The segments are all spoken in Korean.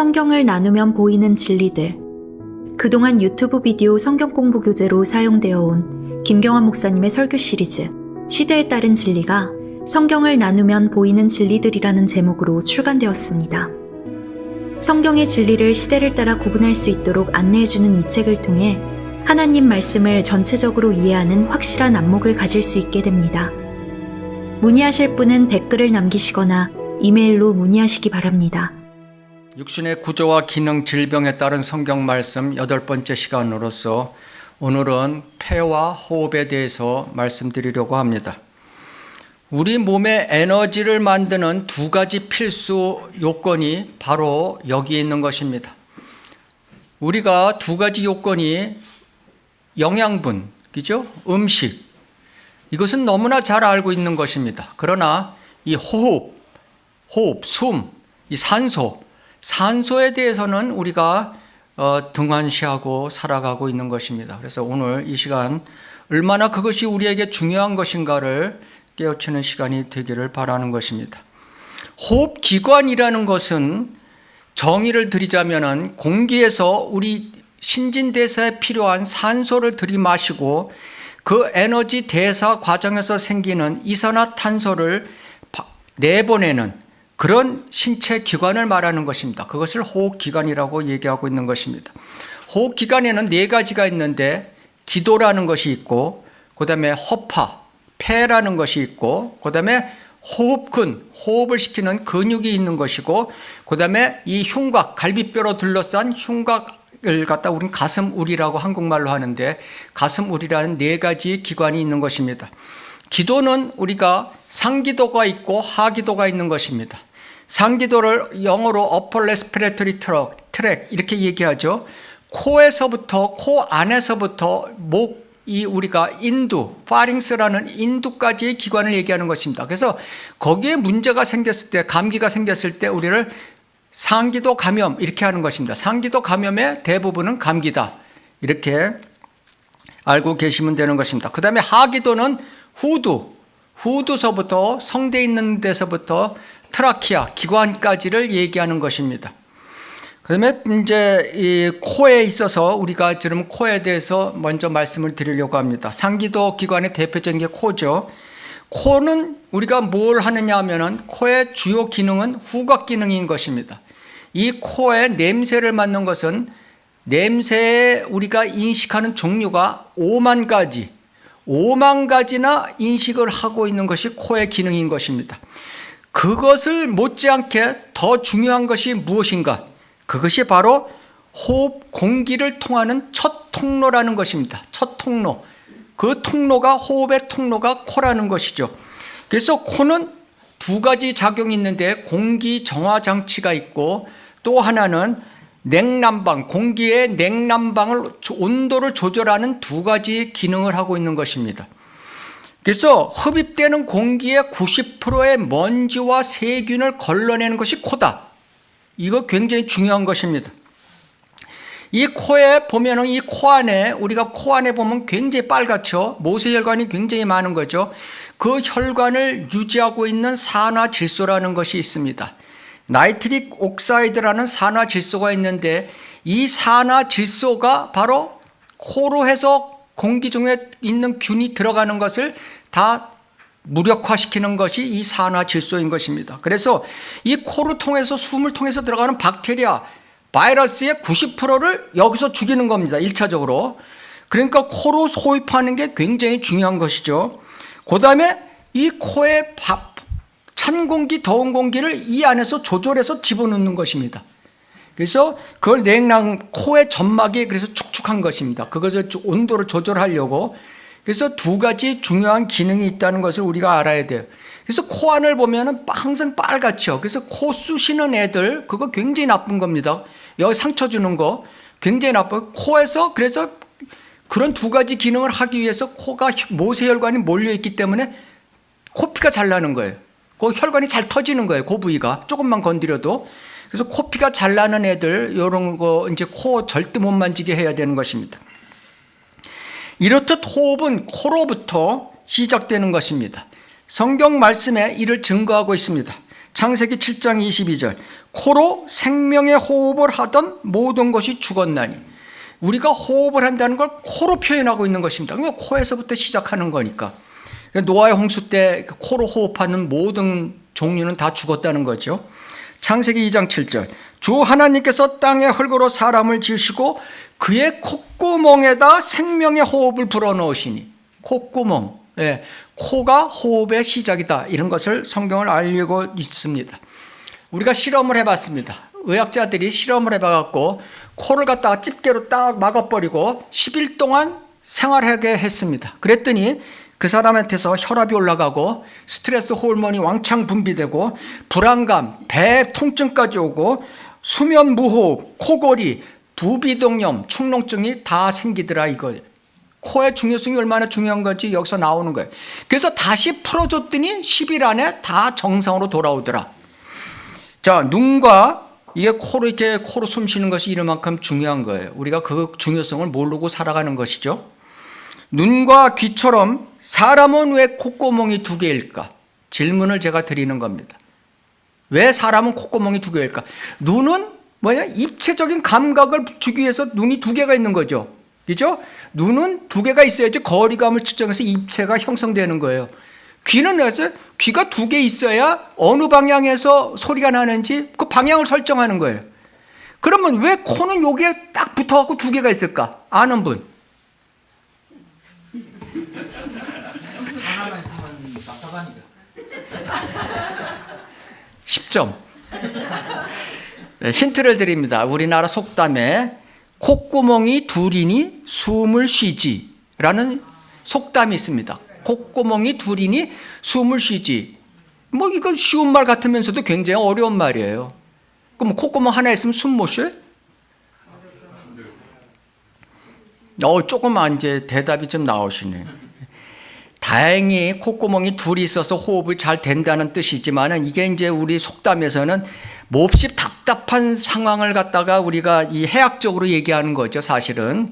성경을 나누면 보이는 진리들. 그동안 유튜브 비디오 성경 공부 교재로 사용되어 온 김경환 목사님의 설교 시리즈 시대에 따른 진리가 성경을 나누면 보이는 진리들이라는 제목으로 출간되었습니다. 성경의 진리를 시대를 따라 구분할 수 있도록 안내해주는 이 책을 통해 하나님 말씀을 전체적으로 이해하는 확실한 안목을 가질 수 있게 됩니다. 문의하실 분은 댓글을 남기시거나 이메일로 문의하시기 바랍니다. 육신의 구조와 기능, 질병에 따른 성경 말씀 8번째 시간으로서 오늘은 폐와 호흡에 대해서 말씀드리려고 합니다. 우리 몸의 에너지를 만드는 두 가지 필수 요건이 바로 여기 있는 것입니다. 우리가 두 가지 요건이 영양분, 그죠? 음식, 이것은 너무나 잘 알고 있는 것입니다. 그러나 이 호흡, 숨, 이 산소에 대해서는 우리가 등한시하고 살아가고 있는 것입니다. 그래서 오늘 이 시간 얼마나 그것이 우리에게 중요한 것인가를 깨우치는 시간이 되기를 바라는 것입니다. 호흡기관이라는 것은 정의를 드리자면 공기에서 우리 신진대사에 필요한 산소를 들이마시고 그 에너지 대사 과정에서 생기는 이산화탄소를 내보내는 그런 신체 기관을 말하는 것입니다. 그것을 호흡기관이라고 얘기하고 있는 것입니다. 호흡기관에는 네 가지가 있는데 기도라는 것이 있고, 그 다음에 허파, 폐라는 것이 있고, 그 다음에 호흡근, 호흡을 시키는 근육이 있는 것이고, 그 다음에 이 흉곽, 갈비뼈로 둘러싼 흉곽을 갖다 우리는 가슴울이라고 한국말로 하는데 가슴울이라는 네 가지 기관이 있는 것입니다. 기도는 우리가 상기도가 있고 하기도가 있는 것입니다. 상기도를 영어로 upper respiratory tract 이렇게 얘기하죠. 코에서부터 코 안에서부터 목이 우리가 인두, 파링스라는 인두까지의 기관을 얘기하는 것입니다. 그래서 거기에 문제가 생겼을 때, 감기가 생겼을 때 우리를 상기도 감염 이렇게 하는 것입니다. 상기도 감염의 대부분은 감기다 이렇게 알고 계시면 되는 것입니다. 그 다음에 하기도는 후두서부터 성대 있는 데서부터 트라키아 기관까지를 얘기하는 것입니다. 그다음에 이제 이 코에 있어서 우리가 지금 코에 대해서 먼저 말씀을 드리려고 합니다. 상기도 기관의 대표적인 게 코죠. 코는 우리가 뭘 하느냐 하면은 코의 주요 기능은 후각 기능인 것입니다. 이 코에 냄새를 맡는 것은 냄새에 우리가 인식하는 종류가 5만 가지나 인식을 하고 있는 것이 코의 기능인 것입니다. 그것을 못지않게 더 중요한 것이 무엇인가? 그것이 바로 호흡 공기를 통하는 첫 통로라는 것입니다. 첫 통로. 그 통로가 호흡의 통로가 코라는 것이죠. 그래서 코는 두 가지 작용이 있는데 공기 정화 장치가 있고 또 하나는 냉난방, 공기의 냉난방을 온도를 조절하는 두 가지 기능을 하고 있는 것입니다. 그래서 흡입되는 공기의 90%의 먼지와 세균을 걸러내는 것이 코다. 이거 굉장히 중요한 것입니다. 이 코에 보면은 이 코 안에 우리가 코 안에 보면 굉장히 빨갛죠. 모세혈관이 굉장히 많은 거죠. 그 혈관을 유지하고 있는 산화질소라는 것이 있습니다. 나이트릭 옥사이드라는 산화질소가 있는데 이 산화질소가 바로 코로 해서 공기 중에 있는 균이 들어가는 것을 다 무력화시키는 것이 이 산화질소인 것입니다. 그래서 이 코를 통해서 숨을 통해서 들어가는 박테리아, 바이러스의 90%를 여기서 죽이는 겁니다. 1차적으로. 그러니까 코로 호흡하는 게 굉장히 중요한 것이죠. 그 다음에 이 코에 찬 공기, 더운 공기를 이 안에서 조절해서 집어넣는 것입니다. 그래서 그걸 코의 점막이 그래서 축축한 것입니다. 그것을 온도를 조절하려고. 그래서 두 가지 중요한 기능이 있다는 것을 우리가 알아야 돼요. 그래서 코 안을 보면은 항상 빨갛죠. 그래서 코 쑤시는 애들, 그거 굉장히 나쁜 겁니다. 여기 상처 주는 거 굉장히 나빠요. 코에서 그래서 그런 두 가지 기능을 하기 위해서 코가 모세혈관이 몰려있기 때문에 코피가 잘 나는 거예요. 그 혈관이 잘 터지는 거예요. 그 부위가 조금만 건드려도. 그래서 코피가 잘 나는 애들 이런 거 이제 코 절대 못 만지게 해야 되는 것입니다. 이렇듯 호흡은 코로부터 시작되는 것입니다. 성경 말씀에 이를 증거하고 있습니다. 창세기 7장 22절. 코로 생명의 호흡을 하던 모든 것이 죽었나니. 우리가 호흡을 한다는 걸 코로 표현하고 있는 것입니다. 그러니까 코에서부터 시작하는 거니까. 노아의 홍수 때 코로 호흡하는 모든 종류는 다 죽었다는 거죠. 창세기 2장 7절. 주 하나님께서 땅의 흙으로 사람을 지으시고 그의 콧구멍에다 생명의 호흡을 불어넣으시니. 콧구멍. 예, 코가 호흡의 시작이다. 이런 것을 성경을 알리고 있습니다. 우리가 실험을 해봤습니다. 의학자들이 실험을 해봐갖고 코를 갖다가 집게로 딱 막아버리고 10일 동안 생활하게 했습니다. 그랬더니 그 사람한테서 혈압이 올라가고 스트레스 호르몬이 왕창 분비되고 불안감, 배 통증까지 오고 수면 무호흡, 코골이, 부비동염, 축농증이 다 생기더라 이거예요. 코의 중요성이 얼마나 중요한 건지 여기서 나오는 거예요. 그래서 다시 풀어줬더니 10일 안에 다 정상으로 돌아오더라. 자, 눈과 이게 코로 숨 쉬는 것이 이만큼 중요한 거예요. 우리가 그 중요성을 모르고 살아가는 것이죠. 눈과 귀처럼 사람은 왜 콧구멍이 두 개일까? 질문을 제가 드리는 겁니다. 왜 사람은 콧구멍이 두 개일까? 눈은 뭐냐? 입체적인 감각을 주기 위해서 눈이 두 개가 있는 거죠. 그죠? 눈은 두 개가 있어야지 거리감을 측정해서 입체가 형성되는 거예요. 귀는 귀가 두 개 있어야 어느 방향에서 소리가 나는지 그 방향을 설정하는 거예요. 그러면 왜 코는 여기에 딱 붙어갖고 두 개가 있을까? 아는 분? 하나만 있으면 답답하니까. 10점. 네, 힌트를 드립니다. 우리나라 속담에 콧구멍이 둘이니 숨을 쉬지 라는 속담이 있습니다. 콧구멍이 둘이니 숨을 쉬지. 뭐 이건 쉬운 말 같으면서도 굉장히 어려운 말이에요. 그럼 콧구멍 하나 있으면 숨 못 쉬어요? 조금 이제 대답이 좀 나오시네. 다행히 콧구멍이 둘이 있어서 호흡이 잘 된다는 뜻이지만 이게 이제 우리 속담에서는 몹시 답답한 상황을 갖다가 우리가 이 해학적으로 얘기하는 거죠, 사실은.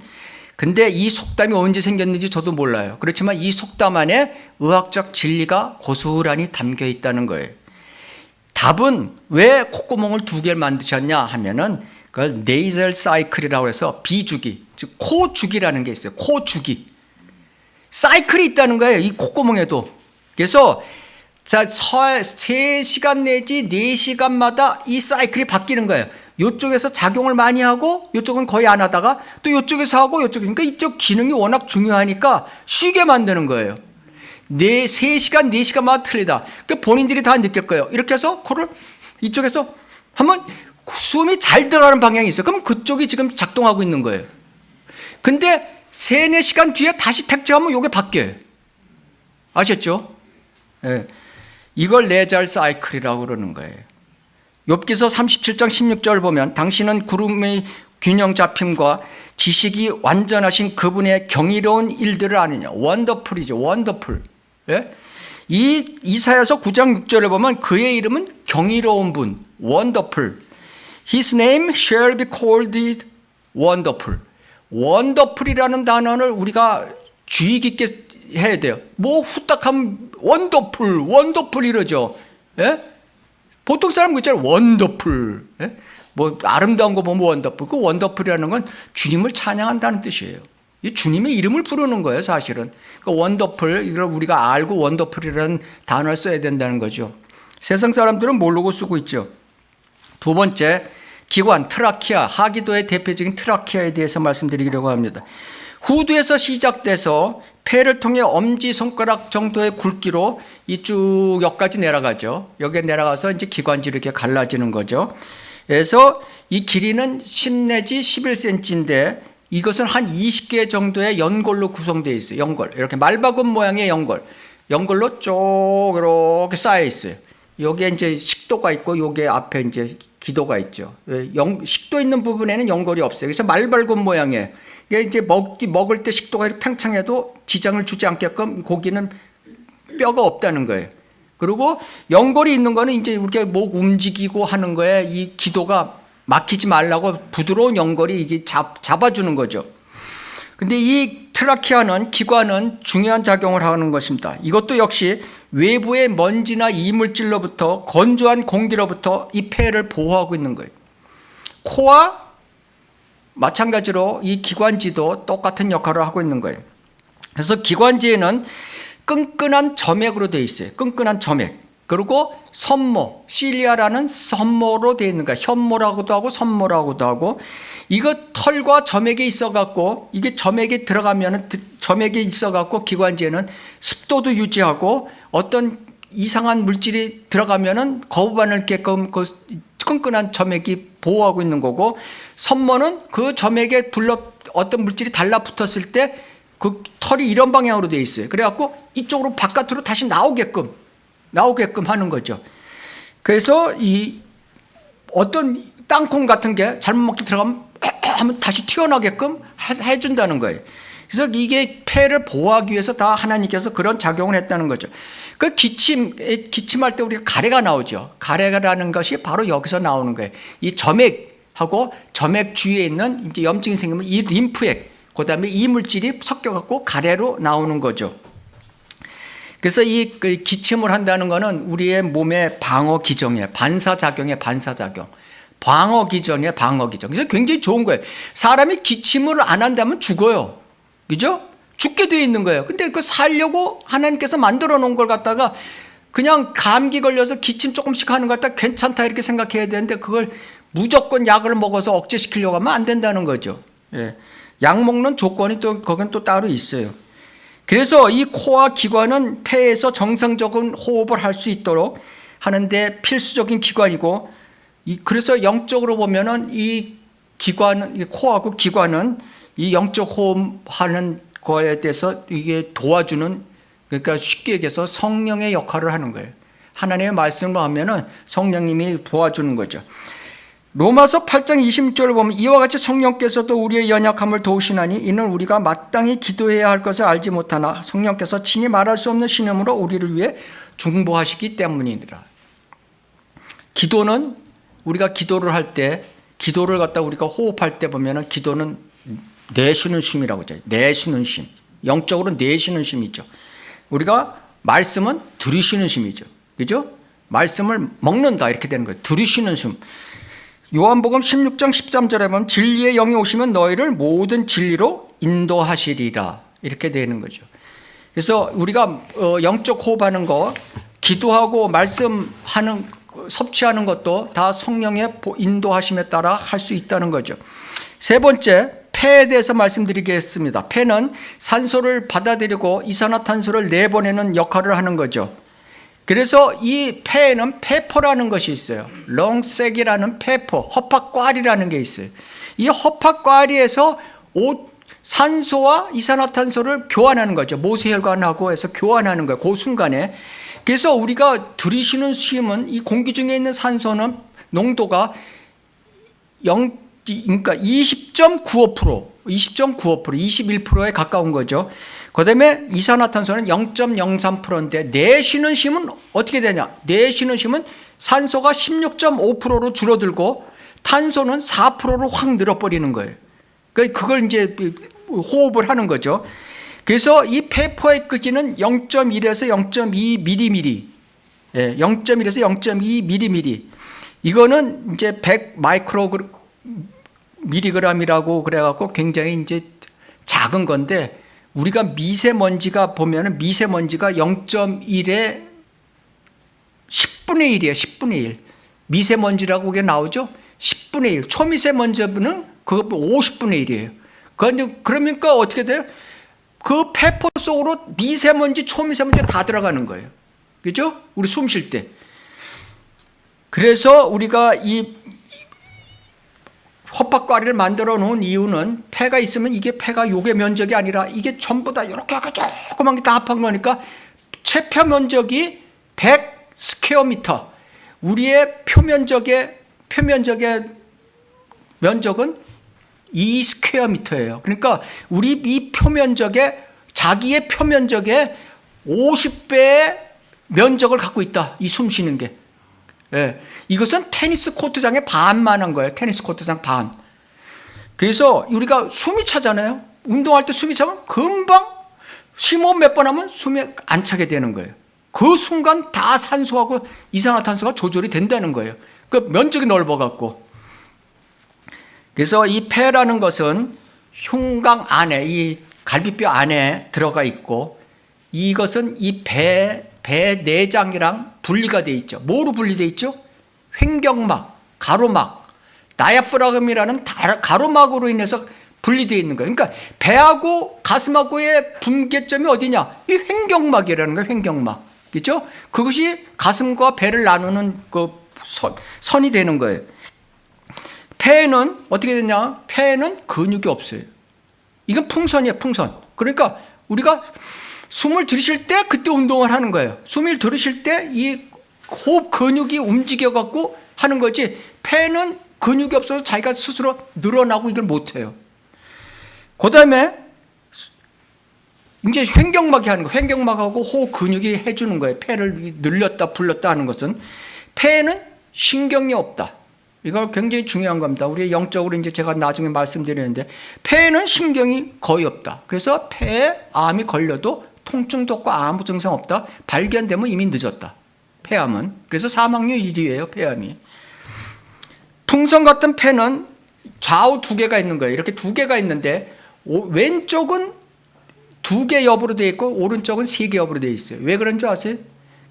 근데 이 속담이 언제 생겼는지 저도 몰라요. 그렇지만 이 속담 안에 의학적 진리가 고스란히 담겨 있다는 거예요. 답은 왜 콧구멍을 두 개를 만드셨냐 하면은 그걸 nasal cycle이라고 해서 비주기, 즉 코주기라는 게 있어요. 코주기. 사이클이 있다는 거예요. 이 콧구멍에도. 그래서 자, 3시간 내지 4시간마다 이 사이클이 바뀌는 거예요. 이쪽에서 작용을 많이 하고 이쪽은 거의 안 하다가 또 이쪽에서 하고 그러니까 이쪽 기능이 워낙 중요하니까 쉬게 만드는 거예요. 3시간, 4시간마다 틀리다. 그러니까 본인들이 다 느낄 거예요. 이렇게 해서 코를 이쪽에서 하면 숨이 잘 들어가는 방향이 있어요. 그럼 그쪽이 지금 작동하고 있는 거예요. 근데 3, 4시간 뒤에 다시 택지하면 이게 바뀌어요. 아셨죠? 네. 이걸 내잘 사이클이라고 그러는 거예요. 욥기서 37장 16절 보면 당신은 구름의 균형 잡힘과 지식이 완전하신 그분의 경이로운 일들을 아느냐. 원더풀이죠. 원더풀. 예? 이 이사야서 9장 6절에 보면 그의 이름은 경이로운 분. 원더풀. His name shall be called wonderful. 원더풀이라는 단어를 우리가 주의 깊게 해야 돼요. 뭐 후딱하면 원더풀 이러죠. 예? 보통 사람 그렇잖아요. 원더풀. 예? 뭐 아름다운 거 보면 원더풀. 그 원더풀이라는 건 주님을 찬양한다는 뜻이에요. 이 주님의 이름을 부르는 거예요, 사실은. 그 원더풀, 이걸 우리가 알고 원더풀이라는 단어를 써야 된다는 거죠. 세상 사람들은 모르고 쓰고 있죠. 두 번째, 기관, 트라키아, 하기도의 대표적인 트라키아에 대해서 말씀드리려고 합니다. 후두에서 시작돼서 폐를 통해 엄지손가락 정도의 굵기로 이쭉 여기까지 내려가죠. 여기에 내려가서 이제 기관지로 이렇게 갈라지는 거죠. 그래서 이 길이는 10 내지 11cm인데 이것은 한 20개 정도의 연골로 구성되어 있어요. 연골. 이렇게 말바꿈 모양의 연골. 연골로 쭉 이렇게 쌓여 있어요. 여기에 이제 식도가 있고 여기에 앞에 이제 기도가 있죠. 식도 있는 부분에는 연골이 없어요. 그래서 말발굽 모양이에요. 이게 이제 먹을 때 식도가 팽창해도 지장을 주지 않게끔 고기는 뼈가 없다는 거예요. 그리고 연골이 있는 거는 이제 이렇게 목 움직이고 하는 거에 이 기도가 막히지 말라고 부드러운 연골이 이게 잡아주는 거죠. 근데 이 트라키아는 기관은 중요한 작용을 하는 것입니다. 이것도 역시 외부의 먼지나 이물질로부터 건조한 공기로부터 이 폐를 보호하고 있는 거예요. 코와 마찬가지로 이 기관지도 똑같은 역할을 하고 있는 거예요. 그래서 기관지에는 끈끈한 점액으로 되어 있어요. 끈끈한 점액. 그리고 선모, 실리아라는 선모로 되어 있는 거예요. 현모라고도 하고 선모라고도 하고, 이거 털과 점액이 있어갖고, 이게 점액이 들어가면은, 점액이 있어갖고 기관지에는 습도도 유지하고 어떤 이상한 물질이 들어가면은 거부 안 할게끔 그 끈끈한 점액이 보호하고 있는 거고, 선모는 그 점액에 어떤 물질이 달라붙었을 때 그 털이 이런 방향으로 되어 있어요. 그래갖고 이쪽으로 바깥으로 다시 나오게끔 하는 거죠. 그래서 이 어떤 땅콩 같은 게 잘못 먹기 들어가면 하면 다시 튀어나오게끔 해준다는 거예요. 그래서 이게 폐를 보호하기 위해서 다 하나님께서 그런 작용을 했다는 거죠. 그 기침할 때 우리가 가래가 나오죠. 가래라는 것이 바로 여기서 나오는 거예요. 이 점액하고 점액 주위에 있는 이제 염증이 생기면 이 림프액, 그 다음에 이 물질이 섞여갖고 가래로 나오는 거죠. 그래서 이 기침을 한다는 것은 우리의 몸의 방어 기전이에요. 반사작용. 방어 기전이에요. 그래서 굉장히 좋은 거예요. 사람이 기침을 안 한다면 죽어요. 그죠? 죽게 되어 있는 거예요. 근데 그 살려고 하나님께서 만들어 놓은 걸 갖다가 그냥 감기 걸려서 기침 조금씩 하는 것 같다 괜찮다 이렇게 생각해야 되는데, 그걸 무조건 약을 먹어서 억제시키려고 하면 안 된다는 거죠. 예. 약 먹는 조건이 또 거긴 또 따로 있어요. 그래서 이 코와 기관은 폐에서 정상적인 호흡을 할 수 있도록 하는데 필수적인 기관이고, 그래서 영적으로 보면은 이 코하고 기관은 이 영적 호흡하는 거에 대해서 이게 도와주는, 그러니까 쉽게 얘기해서 성령의 역할을 하는 거예요. 하나님의 말씀을 하면은 성령님이 도와주는 거죠. 로마서 8장 26절을 보면 이와 같이 성령께서도 우리의 연약함을 도우시나니 이는 우리가 마땅히 기도해야 할 것을 알지 못하나 성령께서 친히 말할 수 없는 신음으로 우리를 위해 중보하시기 때문이니라. 기도는 우리가 기도를 할 때, 기도를 갖다 우리가 호흡할 때 보면은 기도는 내쉬는 쉼이라고 하죠. 내쉬는 쉼. 영적으로 내쉬는 쉼이죠. 우리가 말씀은 들이쉬는 쉼이죠. 그죠? 말씀을 먹는다 이렇게 되는 거예요. 들이쉬는 숨. 요한복음 16장 13절에 보면 진리의 영이 오시면 너희를 모든 진리로 인도하시리라 이렇게 되는 거죠. 그래서 우리가 영적 호흡하는 거, 기도하고 말씀하는, 섭취하는 것도 다 성령의 인도하심에 따라 할 수 있다는 거죠. 세 번째, 폐에 대해서 말씀드리겠습니다. 폐는 산소를 받아들이고 이산화탄소를 내보내는 역할을 하는 거죠. 그래서 이 폐에는 폐포라는 것이 있어요. 렁색이라는 폐포, 허파과리라는 게 있어요. 이 허파과리에서 산소와 이산화탄소를 교환하는 거죠. 모세혈관하고 해서 교환하는 거예요. 그 순간에. 그래서 우리가 들이쉬는 쉼은 이 공기 중에 있는 산소는 농도가 그러니까 20.95%, 21%에 가까운 거죠. 그 다음에 이산화탄소는 0.03%인데 내쉬는 쉼은 어떻게 되냐? 내쉬는 쉼은 산소가 16.5%로 줄어들고 탄소는 4%로 확 늘어버리는 거예요. 그걸 이제 호흡을 하는 거죠. 그래서 이 폐포의 크기는 0.1에서 0.2mm, 0.1에서 0.2mm. 이거는 이제 100 마이크로미리그램이라고 그래갖고 굉장히 이제 작은 건데, 우리가 미세먼지가 보면은 미세먼지가 0.1에 10분의 1이에요. 10분의 1. 미세먼지라고 그게 나오죠? 10분의 1. 초미세먼지는 그거 50분의 1이에요. 그러니까 어떻게 돼요? 그 폐포 속으로 미세먼지, 초미세먼지가 다 들어가는 거예요. 그죠? 우리 숨 쉴 때. 그래서 우리가 이 허파과리를 만들어 놓은 이유는 폐가 있으면 이게 폐가 요게 면적이 아니라 이게 전부 다 이렇게 조그만 게 다 합한 거니까 체표 면적이 100 스퀘어미터. 우리의 표면적의 면적은 2 스퀘어미터예요. 그러니까 우리 이 표면적의 자기의 표면적의 50배의 면적을 갖고 있다. 이 숨 쉬는 게. 예. 이것은 테니스 코트장의 반만 한 거예요. 테니스 코트장 반. 그래서 우리가 숨이 차잖아요. 운동할 때 숨이 차면 금방 심호흡 몇 번 하면 숨이 안 차게 되는 거예요. 그 순간 다 산소하고 이산화탄소가 조절이 된다는 거예요. 그 면적이 넓어갖고. 그래서 이 폐라는 것은 흉곽 안에, 이 갈비뼈 안에 들어가 있고, 이것은 이 배 내장이랑 분리가 돼 있죠. 뭐로 분리돼 있죠? 횡격막, 가로막, 다이아프라금이라는 가로막으로 인해서 분리되어 있는 거예요. 그러니까 배하고 가슴하고의 분계점이 어디냐? 이 횡격막이라는 거예요. 횡격막. 그렇죠? 그것이 가슴과 배를 나누는 그 선이 되는 거예요. 폐는 어떻게 되냐? 폐는 근육이 없어요. 이건 풍선이에요, 풍선. 그러니까 우리가 숨을 들이쉴 때 그때 운동을 하는 거예요. 숨을 들이쉴 때 이 호흡 근육이 움직여 갖고 하는 거지, 폐는 근육이 없어서 자기가 스스로 늘어나고 이걸 못 해요. 그다음에 이제 횡격막이 하는 거, 횡격막하고 호흡 근육이 해주는 거예요. 폐를 늘렸다 풀렸다 하는 것은. 폐는 신경이 없다. 이거 굉장히 중요한 겁니다. 우리 영적으로 이제 제가 나중에 말씀드리는데, 폐에는 신경이 거의 없다. 그래서 폐에 암이 걸려도 통증도 없고 아무 증상 없다. 발견되면 이미 늦었다. 폐암은. 그래서 사망률 1위예요, 폐암이. 풍선 같은 폐는 좌우 두 개가 있는 거예요. 이렇게 두 개가 있는데, 왼쪽은 2개 엽으로 되어 있고 오른쪽은 3개 엽으로 되어 있어요. 왜 그런 줄 아세요?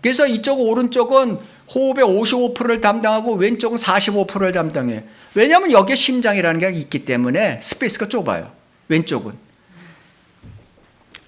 그래서 이쪽 오른쪽은 호흡의 55%를 담당하고 왼쪽은 45%를 담당해요. 왜냐하면 여기에 심장이라는 게 있기 때문에 스페이스가 좁아요. 왼쪽은.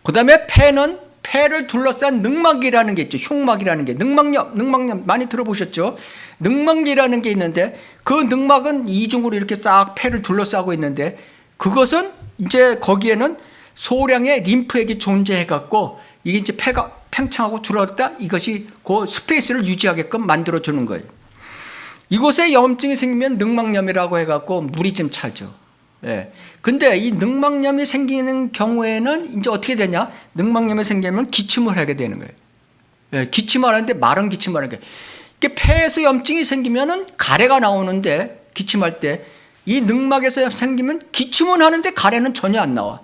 그 다음에 폐를 둘러싼 늑막이라는 게 있죠. 흉막이라는 게. 늑막염 많이 들어보셨죠? 늑막이라는 게 있는데, 그 늑막은 이중으로 이렇게 싹 폐를 둘러싸고 있는데, 그것은 이제 거기에는 소량의 림프액이 존재해갖고, 이게 이제 폐가 팽창하고 줄었다, 이것이 그 스페이스를 유지하게끔 만들어주는 거예요. 이곳에 염증이 생기면 늑막염이라고 해갖고 물이 좀 차죠. 예. 근데 이 늑막염이 생기는 경우에는 이제 어떻게 되냐? 늑막염이 생기면 기침을 하게 되는 거예요. 예. 기침을 하는데 마른 기침을 하는 거예요. 이게 폐에서 염증이 생기면은 가래가 나오는데, 기침할 때 이 늑막에서 생기면 기침은 하는데 가래는 전혀 안 나와.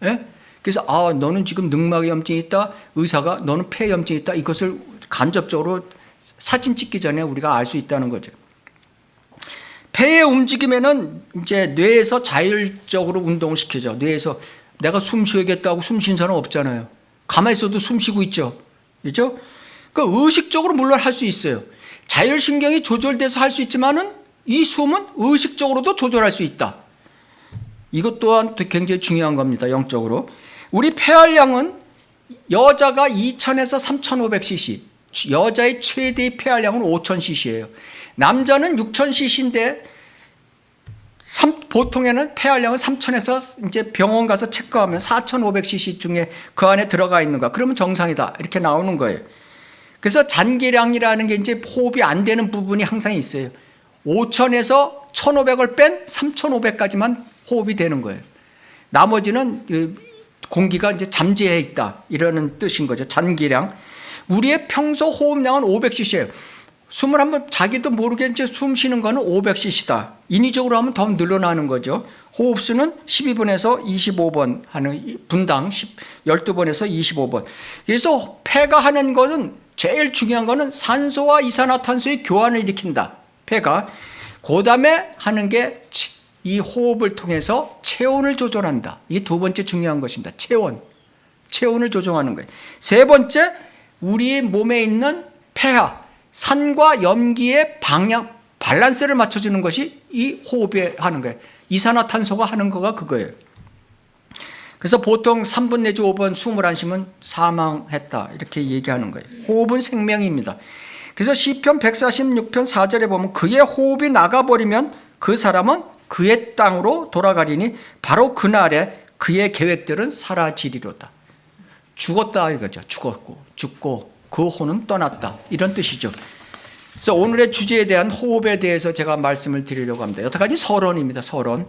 예? 그래서 너는 지금 늑막에 염증이 있다. 의사가 너는 폐에 염증이 있다. 이것을 간접적으로 사진 찍기 전에 우리가 알 수 있다는 거죠. 폐의 움직임에는 이제 뇌에서 자율적으로 운동을 시키죠. 뇌에서 내가 숨 쉬어야겠다고 숨 쉬는 사람 없잖아요. 가만히 있어도 숨 쉬고 있죠. 그렇죠? 그 의식적으로 물론 할 수 있어요. 자율신경이 조절돼서 할 수 있지만은 이 숨은 의식적으로도 조절할 수 있다. 이것 또한 굉장히 중요한 겁니다. 영적으로. 우리 폐활량은 여자가 2000에서 3500cc, 여자의 최대 폐활량은 5000cc예요. 남자는 6000cc인데 보통에는 폐활량은 3000에서 이제 병원 가서 체크하면 4500cc 중에 그 안에 들어가 있는가, 그러면 정상이다, 이렇게 나오는 거예요. 그래서 잔계량이라는 게 이제 호흡이 안 되는 부분이 항상 있어요. 5000에서 1500을 뺀 3500까지만 호흡이 되는 거예요. 나머지는 공기가 이제 잠재해 있다, 이러는 뜻인 거죠. 잔기량. 우리의 평소 호흡량은 500cc예요. 숨을 한번 자기도 모르게 이제 숨 쉬는 거는 500cc다. 인위적으로 하면 더 늘어나는 거죠. 호흡수는 12번에서 25번 하는 분당 12번에서 25번. 그래서 폐가 하는 것은 제일 중요한 거는 산소와 이산화탄소의 교환을 일으킨다. 폐가. 그 다음에 하는 게 이 호흡을 통해서 체온을 조절한다. 이게 두 번째 중요한 것입니다. 체온을 조정하는 거예요. 세 번째, 우리 몸에 있는 폐하, 산과 염기의 방향, 밸런스를 맞춰주는 것이 이 호흡에 하는 거예요. 이산화탄소가 하는 거가 그거예요. 그래서 보통 3분 내지 5번 숨을 안 쉬면 사망했다, 이렇게 얘기하는 거예요. 호흡은 생명입니다. 그래서 시편 146편 4절에 보면 그의 호흡이 나가버리면 그 사람은 그의 땅으로 돌아가리니 바로 그날에 그의 계획들은 사라지리로다. 죽었다 이거죠. 죽고 그 혼은 떠났다, 이런 뜻이죠. 그래서 오늘의 주제에 대한 호흡에 대해서 제가 말씀을 드리려고 합니다. 여태까지 서론입니다. 서론.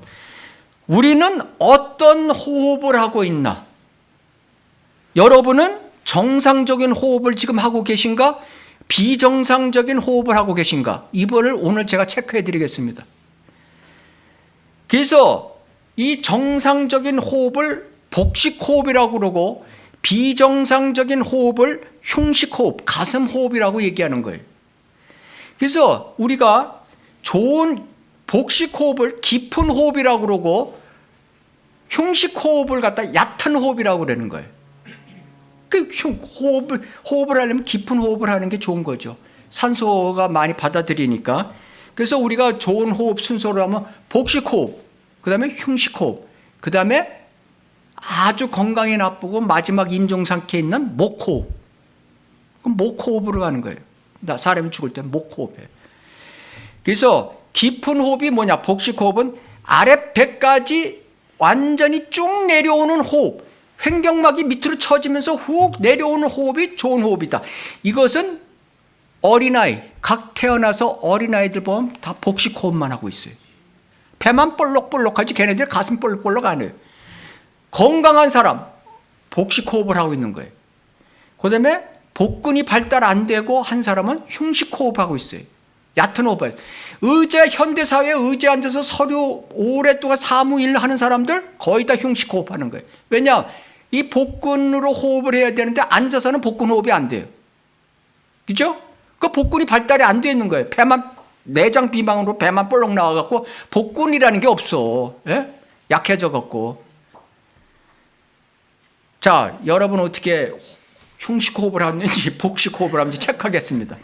우리는 어떤 호흡을 하고 있나? 여러분은 정상적인 호흡을 지금 하고 계신가? 비정상적인 호흡을 하고 계신가? 이거를 오늘 제가 체크해 드리겠습니다. 그래서 이 정상적인 호흡을 복식호흡이라고 그러고 비정상적인 호흡을 흉식호흡, 가슴호흡이라고 얘기하는 거예요. 그래서 우리가 좋은 복식호흡을 깊은 호흡이라고 그러고 흉식호흡을 갖다 얕은 호흡이라고 그러는 거예요. 그 호흡을 하려면 깊은 호흡을 하는 게 좋은 거죠. 산소가 많이 받아들이니까. 그래서 우리가 좋은 호흡 순서로 하면 복식호흡, 그 다음에 흉식호흡, 그 다음에 아주 건강에 나쁘고 마지막 임종상태에 있는 목호흡. 그럼 목호흡으로 가는 거예요. 사람이 죽을 때 목호흡이에요. 그래서 깊은 호흡이 뭐냐? 복식호흡은 아랫배까지 완전히 쭉 내려오는 호흡, 횡격막이 밑으로 처지면서 훅 내려오는 호흡이 좋은 호흡이다. 이것은 어린아이, 각 태어나서 어린아이들 보면 다 복식호흡만 하고 있어요. 배만 볼록볼록하지 걔네들 가슴 볼록볼록 안 해요. 건강한 사람 복식호흡을 하고 있는 거예요. 그 다음에 복근이 발달 안 되고 한 사람은 흉식호흡하고 있어요. 얕은 호흡을. 현대사회에 의자에 앉아서 서류 오랫동안 사무일 하는 사람들 거의 다 흉식호흡 하는 거예요. 왜냐? 이 복근으로 호흡을 해야 되는데 앉아서는 복근 호흡이 안 돼요. 그죠? 그 복근이 발달이 안 돼 있는 거예요. 배만, 내장 비만으로 배만 볼록 나와갖고 복근이라는 게 없어. 예? 약해져갖고. 자, 여러분 어떻게 흉식호흡을 하는지 복식호흡을 하는지 체크하겠습니다.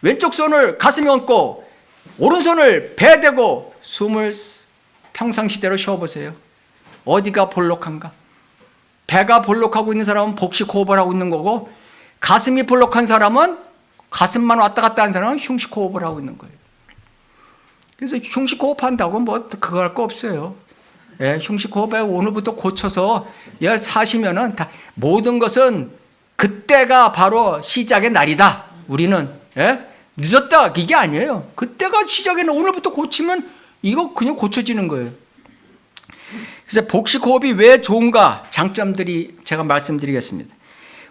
왼쪽 손을 가슴에 얹고 오른손을 배에 대고 숨을 평상시대로 쉬어보세요. 어디가 볼록한가? 배가 볼록하고 있는 사람은 복식호흡을 하고 있는 거고, 가슴이 볼록한 사람은 가슴만 왔다 갔다 하는 사람은 흉식호흡을 하고 있는 거예요. 그래서 흉식호흡 한다고 뭐 그거 할 거 없어요. 예, 흉식호흡에 오늘부터 고쳐서 사시면은 다 모든 것은 그때가 바로 시작의 날이다. 우리는 늦었다 이게 아니에요. 그때가 시작의 날. 오늘부터 고치면 이거 그냥 고쳐지는 거예요. 그래서 복식호흡이 왜 좋은가? 장점들이 제가 말씀드리겠습니다.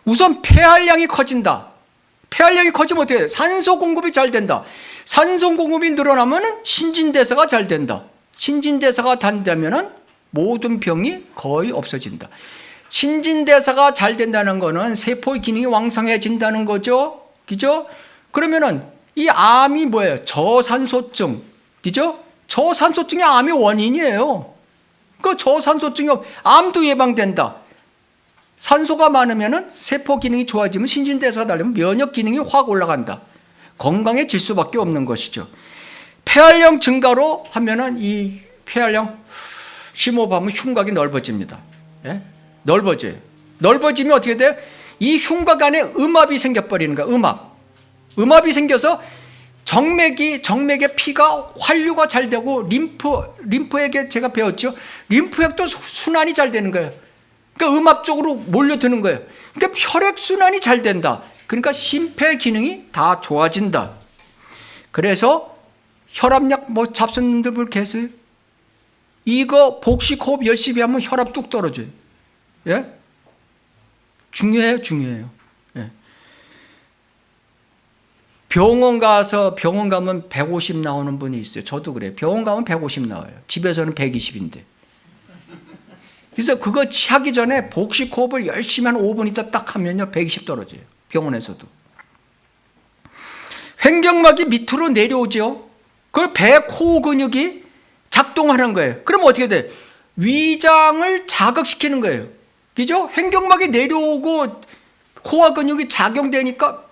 우선 폐활량이 커진다. 폐활량이 커지면 어떻게 돼요? 산소 공급이 잘 된다. 산소 공급이 늘어나면 신진대사가 잘 된다. 신진대사가 된다면 모든 병이 거의 없어진다. 신진대사가 잘 된다는 거는 세포의 기능이 왕성해진다는 거죠. 그죠? 그러면은 이 암이 뭐예요? 저산소증. 그죠? 저산소증이 암의 원인이에요. 그 저산소증이 암도 예방된다. 산소가 많으면은 세포 기능이 좋아지면 신진대사가 달리면 면역 기능이 확 올라간다. 건강해질 수밖에 없는 것이죠. 폐활량 증가로 하면은 이 폐활량 심호흡하면 흉곽이 넓어집니다. 예? 넓어져요. 넓어지면 어떻게 돼요? 이 흉곽 안에 음압이 생겨버리는 거야. 음압이 생겨서 정맥의 피가 활류가 잘 되고 림프액에 제가 배웠죠. 림프액도 순환이 잘 되는 거예요. 그러니까 음압 쪽으로 몰려드는 거예요. 그러니까 혈액 순환이 잘 된다. 그러니까 심폐 기능이 다 좋아진다. 그래서 혈압약 뭐 잡수는 분들 계세요? 이거 복식호흡 열심히 하면 혈압 뚝 떨어져요. 예? 중요해요. 예. 병원 가면 150 나오는 분이 있어요. 저도 그래요. 병원 가면 150 나와요. 집에서는 120인데. 그래서 그거 하기 전에 복식호흡을 열심히 한 5분 있다 딱 하면요 120 떨어져요. 병원에서도. 횡격막이 밑으로 내려오죠. 그 배, 코 근육이 작동하는 거예요. 그럼 어떻게 돼요? 위장을 자극시키는 거예요. 그죠? 횡격막이 내려오고 코와 근육이 작용되니까